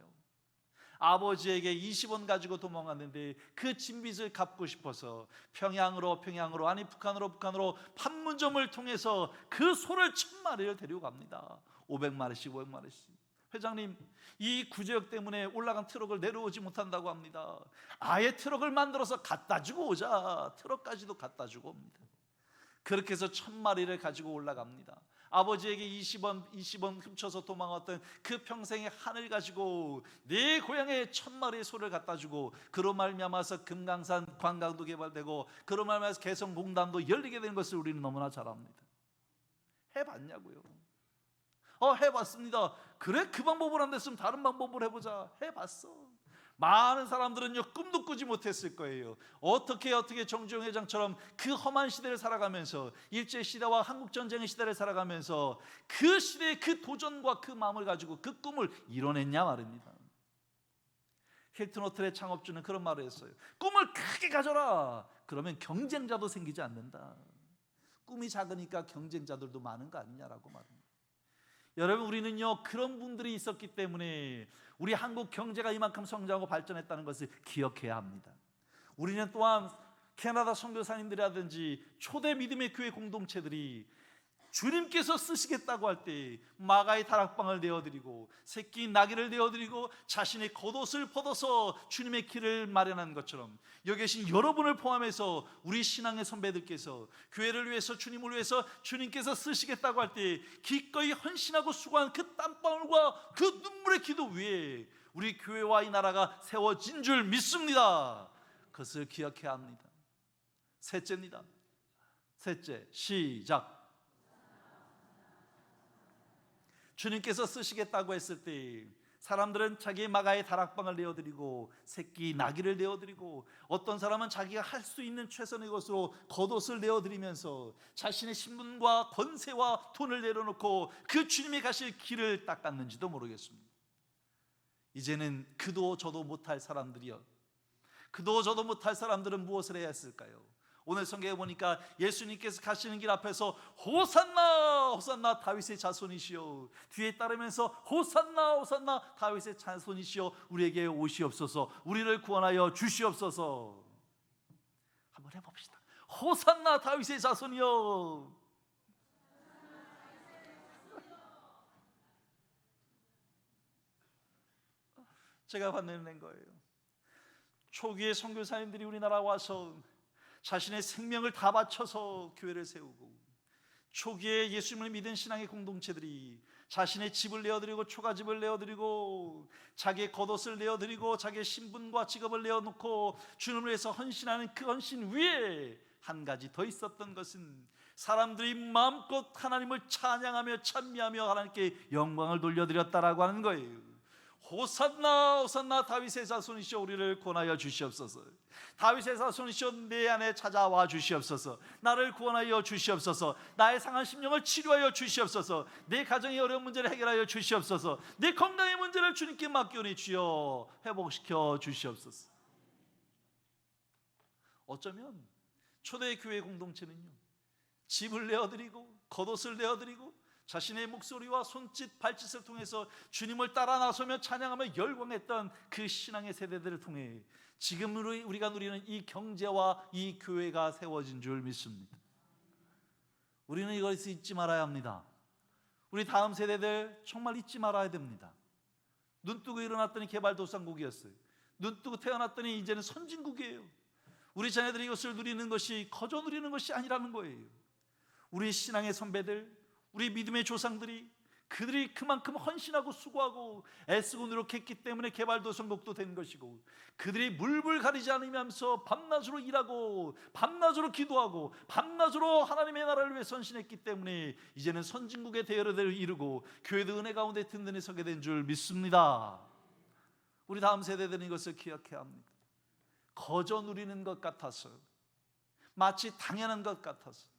아버지에게 20원 가지고 도망갔는데 그 진빚을 갚고 싶어서 평양으로 아니 북한으로 판문점을 통해서 그 소를 1000마리를 데리고 갑니다. 500마리씩. 회장님, 이 구제역 때문에 올라간 트럭을 내려오지 못한다고 합니다. 아예 트럭을 만들어서 갖다 주고 오자. 트럭까지도 갖다 주고 옵니다. 그렇게 해서 1000마리를 가지고 올라갑니다. 아버지에게 20원 훔쳐서 도망왔던 그 평생의 한을 가지고 내 고향에 1000마리의 소를 갖다 주고, 그로 말미암아서 금강산 관광도 개발되고 그로 말미암아서 개성공단도 열리게 된 것을 우리는 너무나 잘 압니다. 해봤냐고요? 해봤습니다. 그래? 그 방법을 안 됐으면 다른 방법을 해보자. 해봤어. 많은 사람들은요 꿈도 꾸지 못했을 거예요. 어떻게 정주영 회장처럼 그 험한 시대를 살아가면서, 일제시대와 한국전쟁의 시대를 살아가면서 그 시대의 그 도전과 그 마음을 가지고 그 꿈을 이뤄냈냐 말입니다. 힐튼 호텔의 창업주는 그런 말을 했어요. 꿈을 크게 가져라. 그러면 경쟁자도 생기지 않는다. 꿈이 작으니까 경쟁자들도 많은 거 아니냐라고 말합니다. 여러분, 우리는요 그런 분들이 있었기 때문에 우리 한국 경제가 이만큼 성장하고 발전했다는 것을 기억해야 합니다. 우리는 또한 캐나다 선교사님들이라든지 초대 믿음의 교회 공동체들이 주님께서 쓰시겠다고 할 때 마가의 다락방을 내어드리고 새끼 나귀를 내어드리고 자신의 겉옷을 벗어서 주님의 길을 마련한 것처럼 여기 계신 여러분을 포함해서 우리 신앙의 선배들께서 교회를 위해서 주님을 위해서 주님께서 쓰시겠다고 할 때 기꺼이 헌신하고 수고한 그 땀방울과 그 눈물의 기도 위에 우리 교회와 이 나라가 세워진 줄 믿습니다. 그것을 기억해야 합니다. 셋째입니다. 셋째, 시작. 주님께서 쓰시겠다고 했을 때 사람들은 자기의 마가의 다락방을 내어드리고 새끼 나귀를 내어드리고 어떤 사람은 자기가 할 수 있는 최선의 것으로 겉옷을 내어드리면서 자신의 신분과 권세와 돈을 내려놓고 그 주님이 가실 길을 닦았는지도 모르겠습니다. 이제는 그도 저도 못할 사람들이요, 그도 저도 못할 사람들은 무엇을 해야 했을까요? 오늘 성경에 보니까 예수님께서 가시는 길 앞에서 호산나 호산나 다윗의 자손이시여, 뒤에 따르면서 호산나 호산나 다윗의 자손이시여 우리에게 오시옵소서, 우리를 구원하여 주시옵소서. 한번 해봅시다. 호산나 다윗의 자손이여. 제가 반내는 거예요. 초기에 선교사님들이 우리나라 와서 자신의 생명을 다 바쳐서 교회를 세우고, 초기에 예수님을 믿은 신앙의 공동체들이 자신의 집을 내어드리고 초가집을 내어드리고 자기의 겉옷을 내어드리고 자기의 신분과 직업을 내어놓고 주님을 위해서 헌신하는 그 헌신 위에 한 가지 더 있었던 것은 사람들이 마음껏 하나님을 찬양하며 찬미하며 하나님께 영광을 돌려드렸다라고 하는 거예요. 호산나 호산나 다윗의 자손이시여 우리를 구원하여 주시옵소서. 다윗의 자손이시여 내 안에 찾아와 주시옵소서. 나를 구원하여 주시옵소서. 나의 상한 심령을 치료하여 주시옵소서. 내 가정의 어려운 문제를 해결하여 주시옵소서. 내 건강의 문제를 주님께 맡기오니 주여 회복시켜 주시옵소서. 어쩌면 초대교회 공동체는요, 집을 내어드리고 겉옷을 내어드리고 자신의 목소리와 손짓 발짓을 통해서 주님을 따라 나서며 찬양하며 열광했던 그 신앙의 세대들을 통해 지금 우리가 누리는 이 경제와 이 교회가 세워진 줄 믿습니다. 우리는 이것을 잊지 말아야 합니다. 우리 다음 세대들 정말 잊지 말아야 됩니다. 눈 뜨고 일어났더니 개발도상국이었어요. 눈 뜨고 태어났더니 이제는 선진국이에요. 우리 자녀들이 이것을 누리는 것이 거저 누리는 것이 아니라는 거예요. 우리 신앙의 선배들, 우리 믿음의 조상들이 그들이 그만큼 헌신하고 수고하고 애쓰고 노력했기 때문에 개발도상국도 된 것이고, 그들이 물불 가리지 않으면서 밤낮으로 일하고 밤낮으로 기도하고 밤낮으로 하나님의 나라를 위해 헌신했기 때문에 이제는 선진국의 대열을 이루고 교회도 은혜 가운데 든든히 서게 된 줄 믿습니다. 우리 다음 세대들은 이것을 기억해야 합니다. 거저 누리는 것 같아서, 마치 당연한 것 같아서,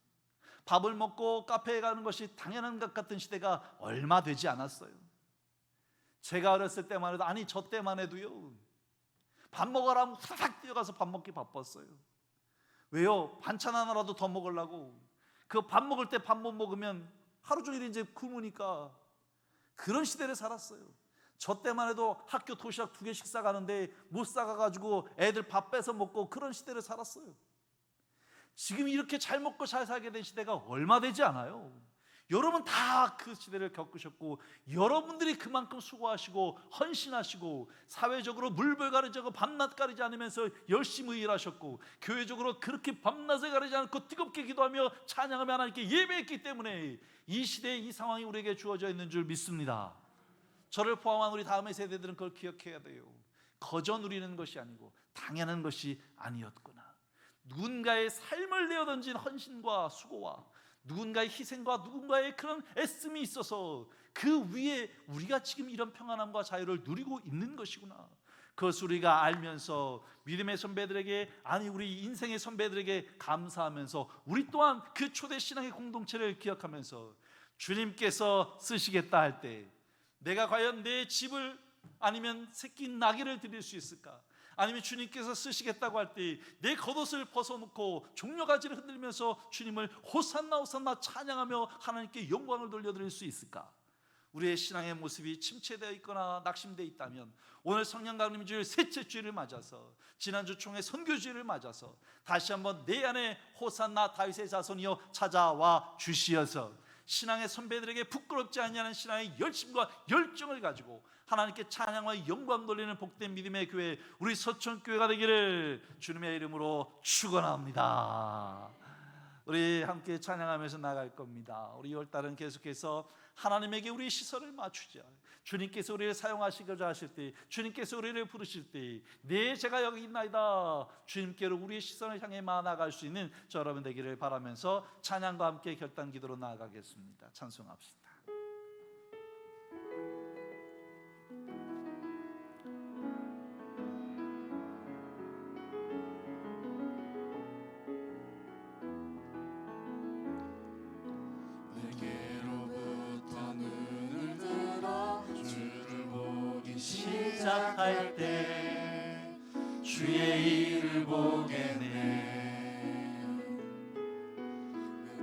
밥을 먹고 카페에 가는 것이 당연한 것 같은 시대가 얼마 되지 않았어요. 제가 어렸을 때만 해도, 아니 저 때만 해도요, 밥 먹으라 하면 후다닥 뛰어가서 밥 먹기 바빴어요. 왜요? 반찬 하나라도 더 먹으려고. 그 밥 먹을 때 밥 못 먹으면 하루 종일 이제 굶으니까 그런 시대를 살았어요. 저 때만 해도 학교 도시락 2개씩 싸가는데 못 싸가가지고 애들 밥 뺏어 먹고 그런 시대를 살았어요. 지금 이렇게 잘 먹고 잘 살게 된 시대가 얼마 되지 않아요. 여러분 다 그 시대를 겪으셨고, 여러분들이 그만큼 수고하시고 헌신하시고 사회적으로 물불 가리지 않고 밤낮 가리지 않으면서 열심히 일하셨고, 교회적으로 그렇게 밤낮을 가리지 않고 뜨겁게 기도하며 찬양하며 하나님께 예배했기 때문에 이 시대의 이 상황이 우리에게 주어져 있는 줄 믿습니다. 저를 포함한 우리 다음의 세대들은 그걸 기억해야 돼요. 거저 누리는 것이 아니고 당연한 것이 아니었구나. 누군가의 삶을 내어던진 헌신과 수고와 누군가의 희생과 누군가의 그런 애씀이 있어서 그 위에 우리가 지금 이런 평안함과 자유를 누리고 있는 것이구나. 그것을 우리가 알면서 믿음의 선배들에게, 아니 우리 인생의 선배들에게 감사하면서 우리 또한 그 초대 신앙의 공동체를 기억하면서 주님께서 쓰시겠다 할 때 내가 과연 내 집을 아니면 새끼 나귀를 드릴 수 있을까? 아니면 주님께서 쓰시겠다고 할 때 내 겉옷을 벗어놓고 종려가지를 흔들면서 주님을 호산나 호산나 찬양하며 하나님께 영광을 돌려드릴 수 있을까? 우리의 신앙의 모습이 침체되어 있거나 낙심되어 있다면 오늘 성령 강림 주일 셋째 주일을 맞아서, 지난주 총회 선교 주일을 맞아서 다시 한번 내 안에 호산나 다윗의 자손이여 찾아와 주시어서 신앙의 선배들에게 부끄럽지 않냐는 신앙의 열심과 열정을 가지고 하나님께 찬양과 영광 돌리는 복된 믿음의 교회, 우리 서천교회가 되기를 주님의 이름으로 축원합니다. 우리 함께 찬양하면서 나갈 겁니다. 우리 6월달은 계속해서 하나님에게 우리의 시선을 맞추자. 주님께서 우리를 사용하시고자 하실 때, 주님께서 우리를 부르실 때, 네 제가 여기 있나이다, 주님께로 우리의 시선을 향해 나아갈 수 있는 저 여러분 되기를 바라면서 찬양과 함께 결단 기도로 나아가겠습니다. 찬송합시다. 내게로부터 눈을 들어 주를 보기 시작할 때 주의 일을 보겠네.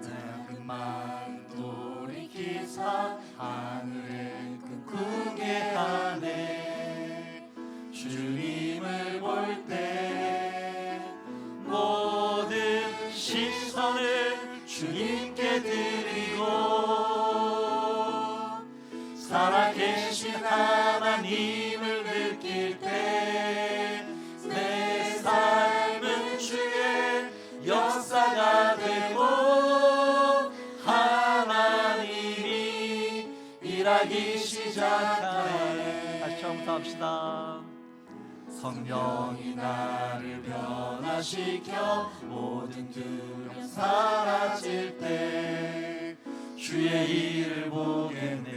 작은 마음 돌이키사 하늘을 꿈꾸게 하네. 주님을 볼 때 모든 시선을 주님께 드리고 살아계신 하나님을 느낄 때 내 삶은 주의 역사가 되고 하나님이 일하기 시작하네. 다시 처음부터 합시다. 성령이 나를 변화시켜 모든 두려움 사라질 때 주의 일을 보겠네.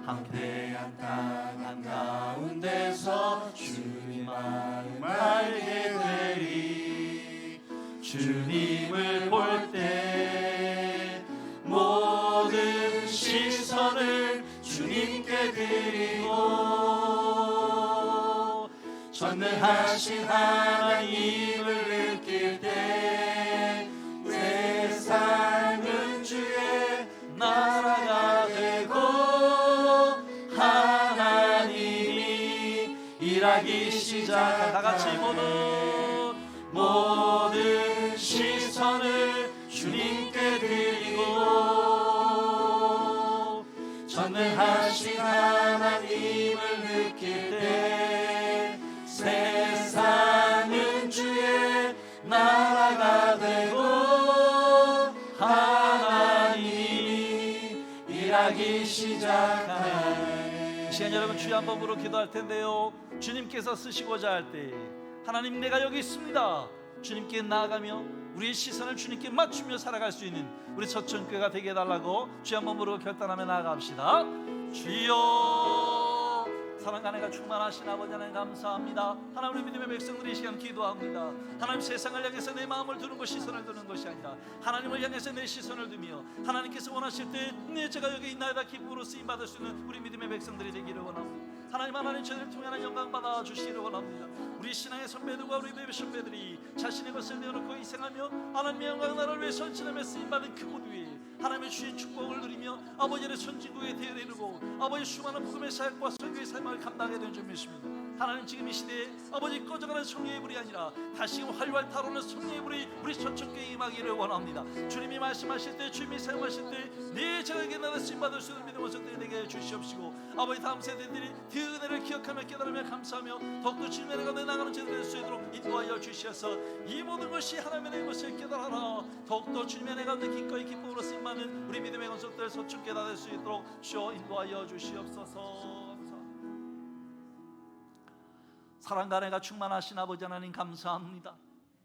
함께한 땅 한가운데서 주님 마음 알게 되리. 주님을 볼 때 모든 시선을 주님께 드리고 전능하신 하나님을 느낄 때 내 삶은 주의 나라가 되고 하나님이 일하기 시작한 다같이 모든 시선을 주님께 드리고 전능하신 하나님을 느낄 때 세상은 주의 나라가 되고 하나님이 일하기 시작하네. 이 시간 여러분 주여 한번 부르고 기도할 텐데요, 주님께서 쓰시고자 할 때 하나님 내가 여기 있습니다, 주님께 나아가며 우리의 시선을 주님께 맞추며 살아갈 수 있는 우리 서천교회가 되게 해달라고 주여 한번 부르고 결단하며 나아갑시다. 주여, 사랑과 은혜가 충만하신 아버지 하나님 감사합니다. 하나님 우리 믿음의 백성들이 이 시간 기도합니다. 하나님 세상을 향해서 내 마음을 두는 것, 시선을 두는 것이 아니라 하나님을 향해서 내 시선을 두며 하나님께서 원하실 때 내 제가 여기 있나이다 기쁨으로 쓰임받을 수 있는 우리 믿음의 백성들이 되기를 원합니다. 하나님 저희를 통해 영광 받아 주시기를 원합니다. 우리 신앙의 선배들과 우리 믿음의 선배들이 자신의 것을 내어놓고 희생하며 하나님의 영광 나라를 위해 선진하며 쓰임받은 그곳 위에 하나님의 주신 축복을 누리며 아버지의 선진국에 대이르고 아버지 수많은 복음의 사역과 선교의 삶을 감당하게 된 줄 믿습니다. 하나님 지금 이 시대에 아버지 꺼져가는 성령의 불이 아니라 다시금 활활 타오르는 성령의 불이 우리 서천교회에 임하기를 원합니다. 주님이 말씀하실 때, 주님이 사용하실 때 네 저에게 나를 쓰임받을 수 있는 믿음의 모습들이 되게 주시옵시고 아버지 다음 세대들이 그 은혜를 기억하며 깨달으며 감사하며 더욱더 주님의 은혜가 내 나가는 제대로 될 수 있도록 인도하여 주시어서 이 모든 것이 하나님의 은혜인 것을 깨달아라. 더욱더 주님의 은혜가 느끼고 기쁨으로 쓰임받는 우리 믿음의 건속들 서천교회 다 될 수 있도록 주여 인도하여 주시옵소서. 사랑과 은혜가 충만하신 아버지 하나님 감사합니다.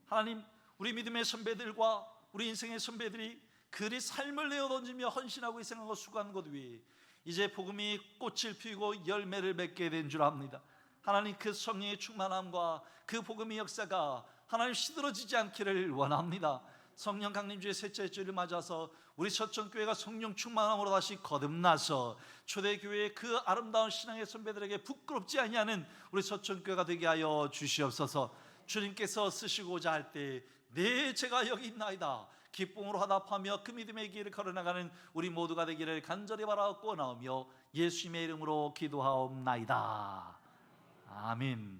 하나님 우리 믿음의 선배들과 우리 인생의 선배들이 그들이 삶을 내어 던지며 헌신하고 희생하고 수고한 것 위에 이제 복음이 꽃을 피우고 열매를 맺게 된 줄 압니다. 하나님 그 성령의 충만함과 그 복음의 역사가 하나님 시들어지지 않기를 원합니다. 성령 강림주의 셋째 주일을 맞아서 우리 서천교회가 성령 충만함으로 다시 거듭나서 초대교회의 그 아름다운 신앙의 선배들에게 부끄럽지 아니하는 우리 서천교회가 되게 하여 주시옵소서. 주님께서 쓰시고자 할 때 네 제가 여기 있나이다 기쁨으로 화답하며 그 믿음의 길을 걸어나가는 우리 모두가 되기를 간절히 바라옵고 나오며 예수님의 이름으로 기도하옵나이다. 아멘.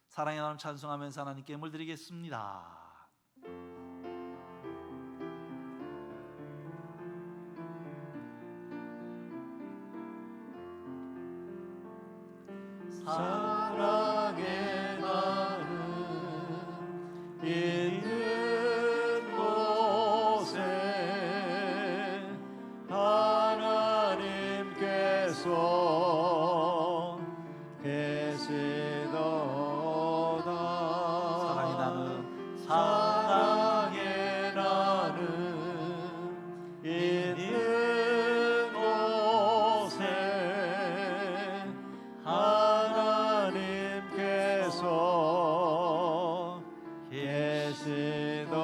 사랑의 하나님 찬송하면서 하나님께 물드리겠습니다. 사랑의 나는 있는 곳에 하나님께서 계시도다. 사랑이 나는 사랑의 나는 있는 곳에 하나님께서 계시도다.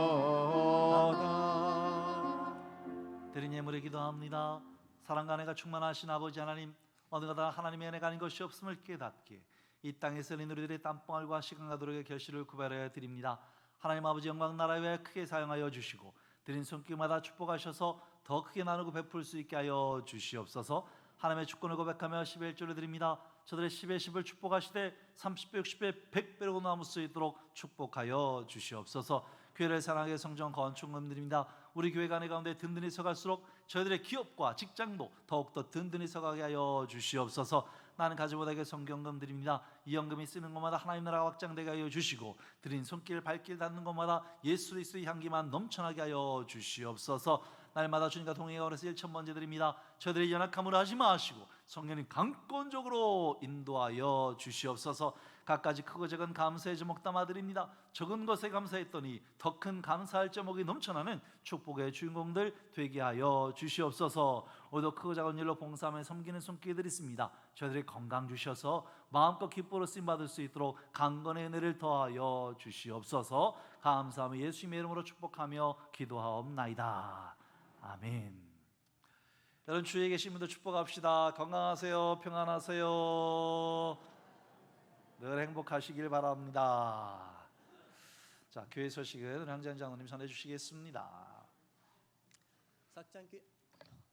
드린 예물에 기도합니다. 사랑과 은혜가 충만하신 아버지 하나님, 어느 가다 하나님의 은혜가 아닌 것이 없음을 깨닫게 이 땅에서 있는 우리들의 땀방울과 시간과 노력의 결실을 구별하여 드립니다. 하나님 아버지 영광 나라에 위해 크게 사용하여 주시고 드린 손길마다 축복하셔서 더 크게 나누고 베풀 수 있게 하여 주시옵소서. 하나님의 주권을 고백하며 11조를 드립니다. 저들의 10의 10을 축복하시되 30배 60배 100배로 나무 수 있도록 축복하여 주시옵소서. 교회를 사랑하게 성전 건축금 드립니다. 우리 교회가 내 가운데 든든히 서갈수록 저희들의 기업과 직장도 더욱더 든든히 서가게 하여 주시옵소서. 나는 가지 못하게 성경금 드립니다. 이 연금이 쓰는 것마다 하나님 나라가 확장되게 하여 주시고 드린 손길 발길 닿는 것마다 예수 그리스도의 향기만 넘쳐나게 하여 주시옵소서. 날마다 주님과 동행해 걸어서 1,000번째 드립니다. 저희들의 연약함을 하지 마시고 성령님 강권적으로 인도하여 주시옵소서. 갖가지 크고 작은 감사의 제목 담아드립니다. 적은 것에 감사했더니 더 큰 감사할 제목이 넘쳐나는 축복의 주인공들 되게 하여 주시옵소서. 오늘도 크고 작은 일로 봉사하며 섬기는 손길들이 있습니다. 저희들의 건강 주셔서 마음껏 기뻐로 쓰임받을 수 있도록 강건의 은혜를 더하여 주시옵소서. 감사하며 예수님의 이름으로 축복하며 기도하옵나이다. 아멘. 여러분 주위에 계신 분들 축복합시다. 건강하세요. 평안하세요. 늘 행복하시길 바랍니다. 자, 교회 소식은 황재현 장로님 전해 주시겠습니다.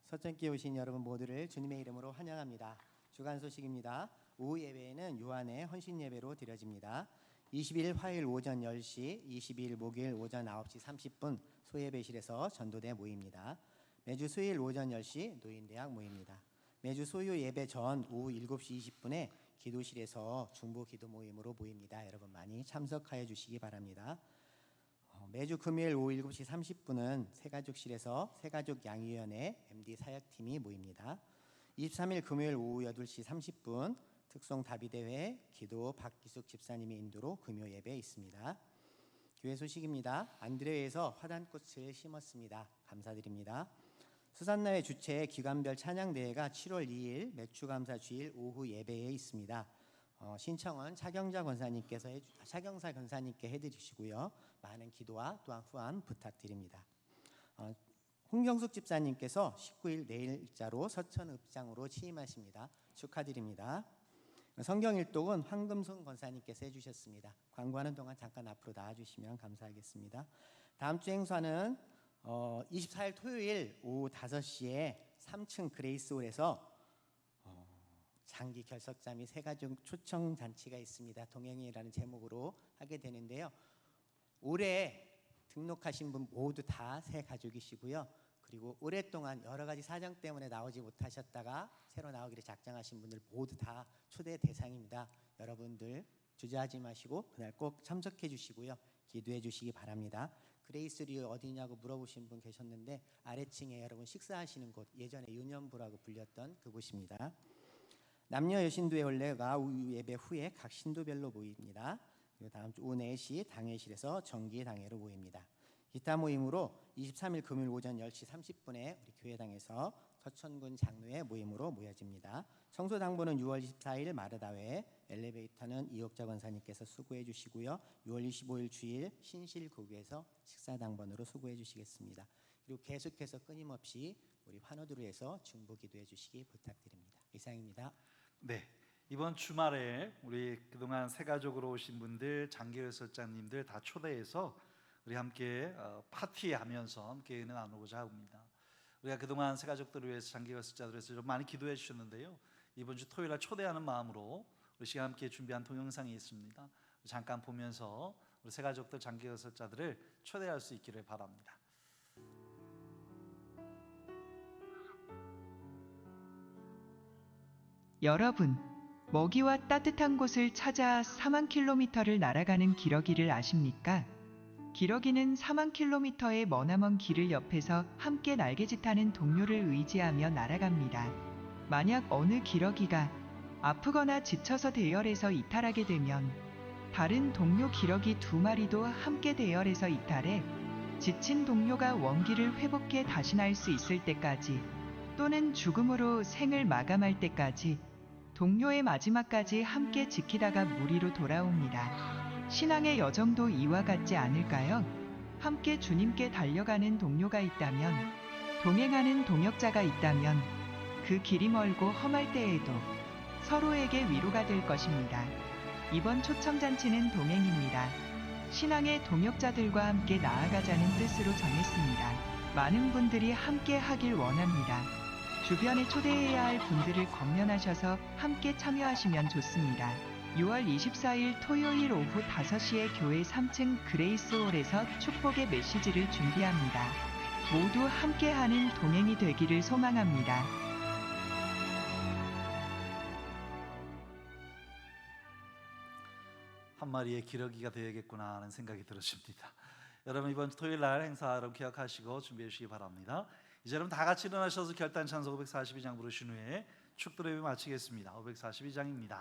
서천교회 오신 여러분 모두를 주님의 이름으로 환영합니다. 주간 소식입니다. 오후 예배는 요한의 헌신 예배로 드려집니다. 20일 화요일 오전 10시, 22일 목요일 오전 9시 30분 소예배실에서 전도대 모입니다. 매주 수요일 오전 10시 노인대학 모입니다. 매주 소요 예배 전 오후 7시 20분에 기도실에서 중보 기도 모임으로 모입니다. 여러분 많이 참석하여 주시기 바랍니다. 매주 금요일 오후 7시 30분은 새가족실에서 새가족 양위원회 MD 사역팀이 모입니다. 23일 금요일 오후 8시 30분 특송 다비대회 기도 박기숙 집사님의 인도로 금요 예배 있습니다. 교회 소식입니다. 안드레에서 화단꽃을 심었습니다. 감사드립니다. 수산나회 주최 기관별 찬양대회가 7월 2일 매추감사 주일 오후 예배에 있습니다. 신청은 차경사 권사님께 해드리시고요. 많은 기도와 또한 후원 부탁드립니다. 홍경숙 집사님께서 19일 내일자로 서천읍장으로 취임하십니다. 축하드립니다. 성경일독은 황금손 권사님께서 해주셨습니다. 광고하는 동안 잠깐 앞으로 나와주시면 감사하겠습니다. 다음 주 행사는 24일 토요일 오후 5시에 3층 그레이스홀에서 장기 결석자 및 새가족 초청 잔치가 있습니다. 동행이라는 제목으로 하게 되는데요. 올해 등록하신 분 모두 다 새 가족이시고요. 그리고 오랫동안 여러 가지 사정 때문에 나오지 못하셨다가 새로 나오기를 작정하신 분들 모두 다 초대 대상입니다. 여러분들 주저하지 마시고 그날 꼭 참석해 주시고요. 기도해 주시기 바랍니다. 그레이스리 어디냐고 물어보신 분 계셨는데 아래층에 여러분 식사하시는 곳, 예전에 유년부라고 불렸던 그곳입니다. 남녀 여신도회 원래가 예배 후에 각 신도별로 모입니다. 그리고 다음 주 오후 4시 당회실에서 정기 당회로 모입니다. 기타 모임으로 23일 금요일 오전 10시 30분에 우리 교회당에서 서천군 장로회 모임으로 모여집니다. 청소 당부는 6월 24일 마르다회, 엘리베이터는 이옥자 권사님께서 수고해 주시고요. 6월 25일 주일 신실고교에서 식사 당번으로 수고해 주시겠습니다. 그리고 계속해서 끊임없이 우리 환호들을 해서 중보 기도해 주시기 부탁드립니다. 이상입니다. 네, 이번 주말에 우리 그동안 새가족으로 오신 분들, 장기회설자님들 다 초대해서 우리 함께 파티하면서 함께 은혜 나누고자 합니다. 우리가 그동안 새가족들을 위해서, 장기회설자들을 위해서 좀 많이 기도해 주셨는데요. 이번 주 토요일날 초대하는 마음으로 우리 시간 함께 준비한 동영상이 있습니다. 잠깐 보면서 우리 새가족들, 장기회설자들을 초대할 수 있기를 바랍니다. 여러분, 먹이와 따뜻한 곳을 찾아 4만 킬로미터를 날아가는 기러기를 아십니까? 기러기는 4만 킬로미터의 머나먼 길을 옆에서 함께 날개짓하는 동료를 의지하며 날아갑니다. 만약 어느 기러기가 아프거나 지쳐서 대열에서 이탈하게 되면 다른 동료 기러기 2마리도 함께 대열에서 이탈해 지친 동료가 원기를 회복해 다시 날 수 있을 때까지 또는 죽음으로 생을 마감할 때까지 동료의 마지막까지 함께 지키다가 무리로 돌아옵니다. 신앙의 여정도 이와 같지 않을까요? 함께 주님께 달려가는 동료가 있다면, 동행하는 동역자가 있다면 그 길이 멀고 험할 때에도 서로에게 위로가 될 것입니다. 이번 초청잔치는 동행입니다. 신앙의 동역자들과 함께 나아가자는 뜻으로 정했습니다. 많은 분들이 함께 하길 원합니다. 주변에 초대해야 할 분들을 권면하셔서 함께 참여하시면 좋습니다. 6월 24일 토요일 오후 5시에 교회 3층 그레이스홀에서 축복의 메시지를 준비합니다. 모두 함께하는 동행이 되기를 소망합니다. 한 마리의 기러기가 되어야겠구나 하는 생각이 들었습니다. 여러분 이번 토요일 날 행사 여러분 기억하시고 준비해 주시기 바랍니다. 이제 여러분 다 같이 일어나셔서 결단 찬송 542장 부르신 후에 축도 예배 마치겠습니다. 542장입니다.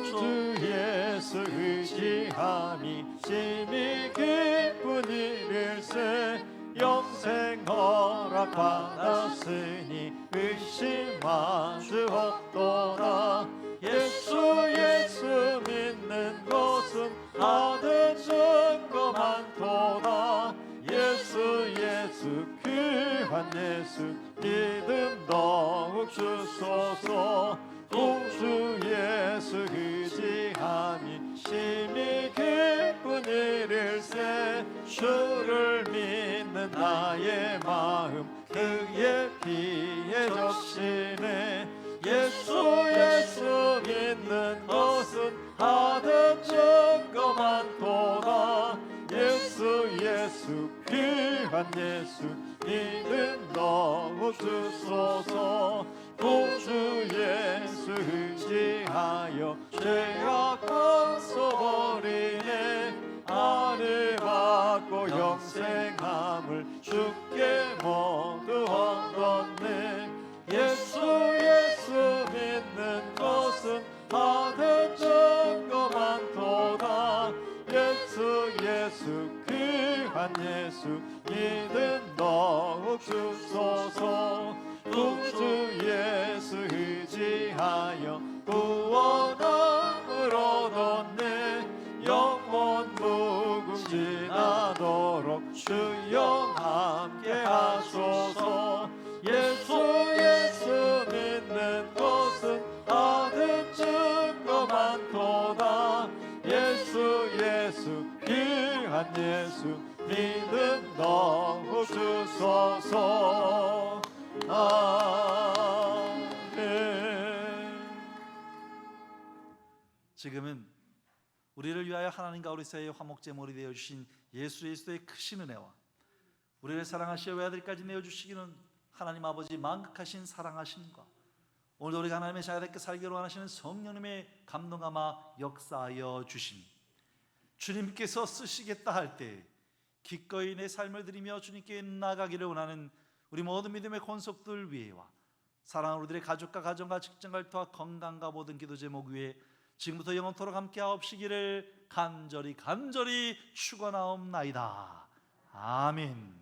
주 예수 의지함이 심히 기쁜 일일세 영생 허락받았으니 의심할 수 없도다. 예수 믿는 것은 받은 증거 많도다. 예수 귀한 예수 믿음 더욱 주소서. 주 예수 의지함이 심히 기쁜 일일세 주를 믿는 나의 마음 그의 피에 적시네. 예수 믿는 것은 받은 증거 많도다. 예수 귀한 예수 믿음 더욱 주소서. 주 예수 의지하여 죄악한 써버리네. 안을 받고 영생함을 주께 모두 얻었네. 예수 믿는 것은 받은 증거 많도다. 예수 귀한 예수 믿음 더욱 주소서. 주 예수 의지하여 구원함을 얻었네. 영원 무궁지나도록 주여 함께 하소서. 예수 믿는 것은 받은 증거 많도다. 예수 귀한 예수 믿음 더욱 주소서. 아멘. 지금은 우리를 위하여 하나님과 우리 사이의 화목제물이 되어 주신 예수 그리스도의 크신 은혜와 우리를 사랑하시어 외아들까지 내어주시기는 하나님 아버지 만극하신 사랑하심과 오늘도 우리가 하나님의 자녀답게 살기로 원하시는 성령님의 감동하마 역사하여 주시니 주님께서 쓰시겠다 할 때 기꺼이 내 삶을 드리며 주님께 나아가기를 원하는 우리 모든 믿음의 권속들 위에와 사랑하는 우리들의 가족과 가정과 직장과 토와 건강과 모든 기도 제목 위에 지금부터 영원토록 함께 하옵시기를 간절히 축원하옵나이다. 아멘.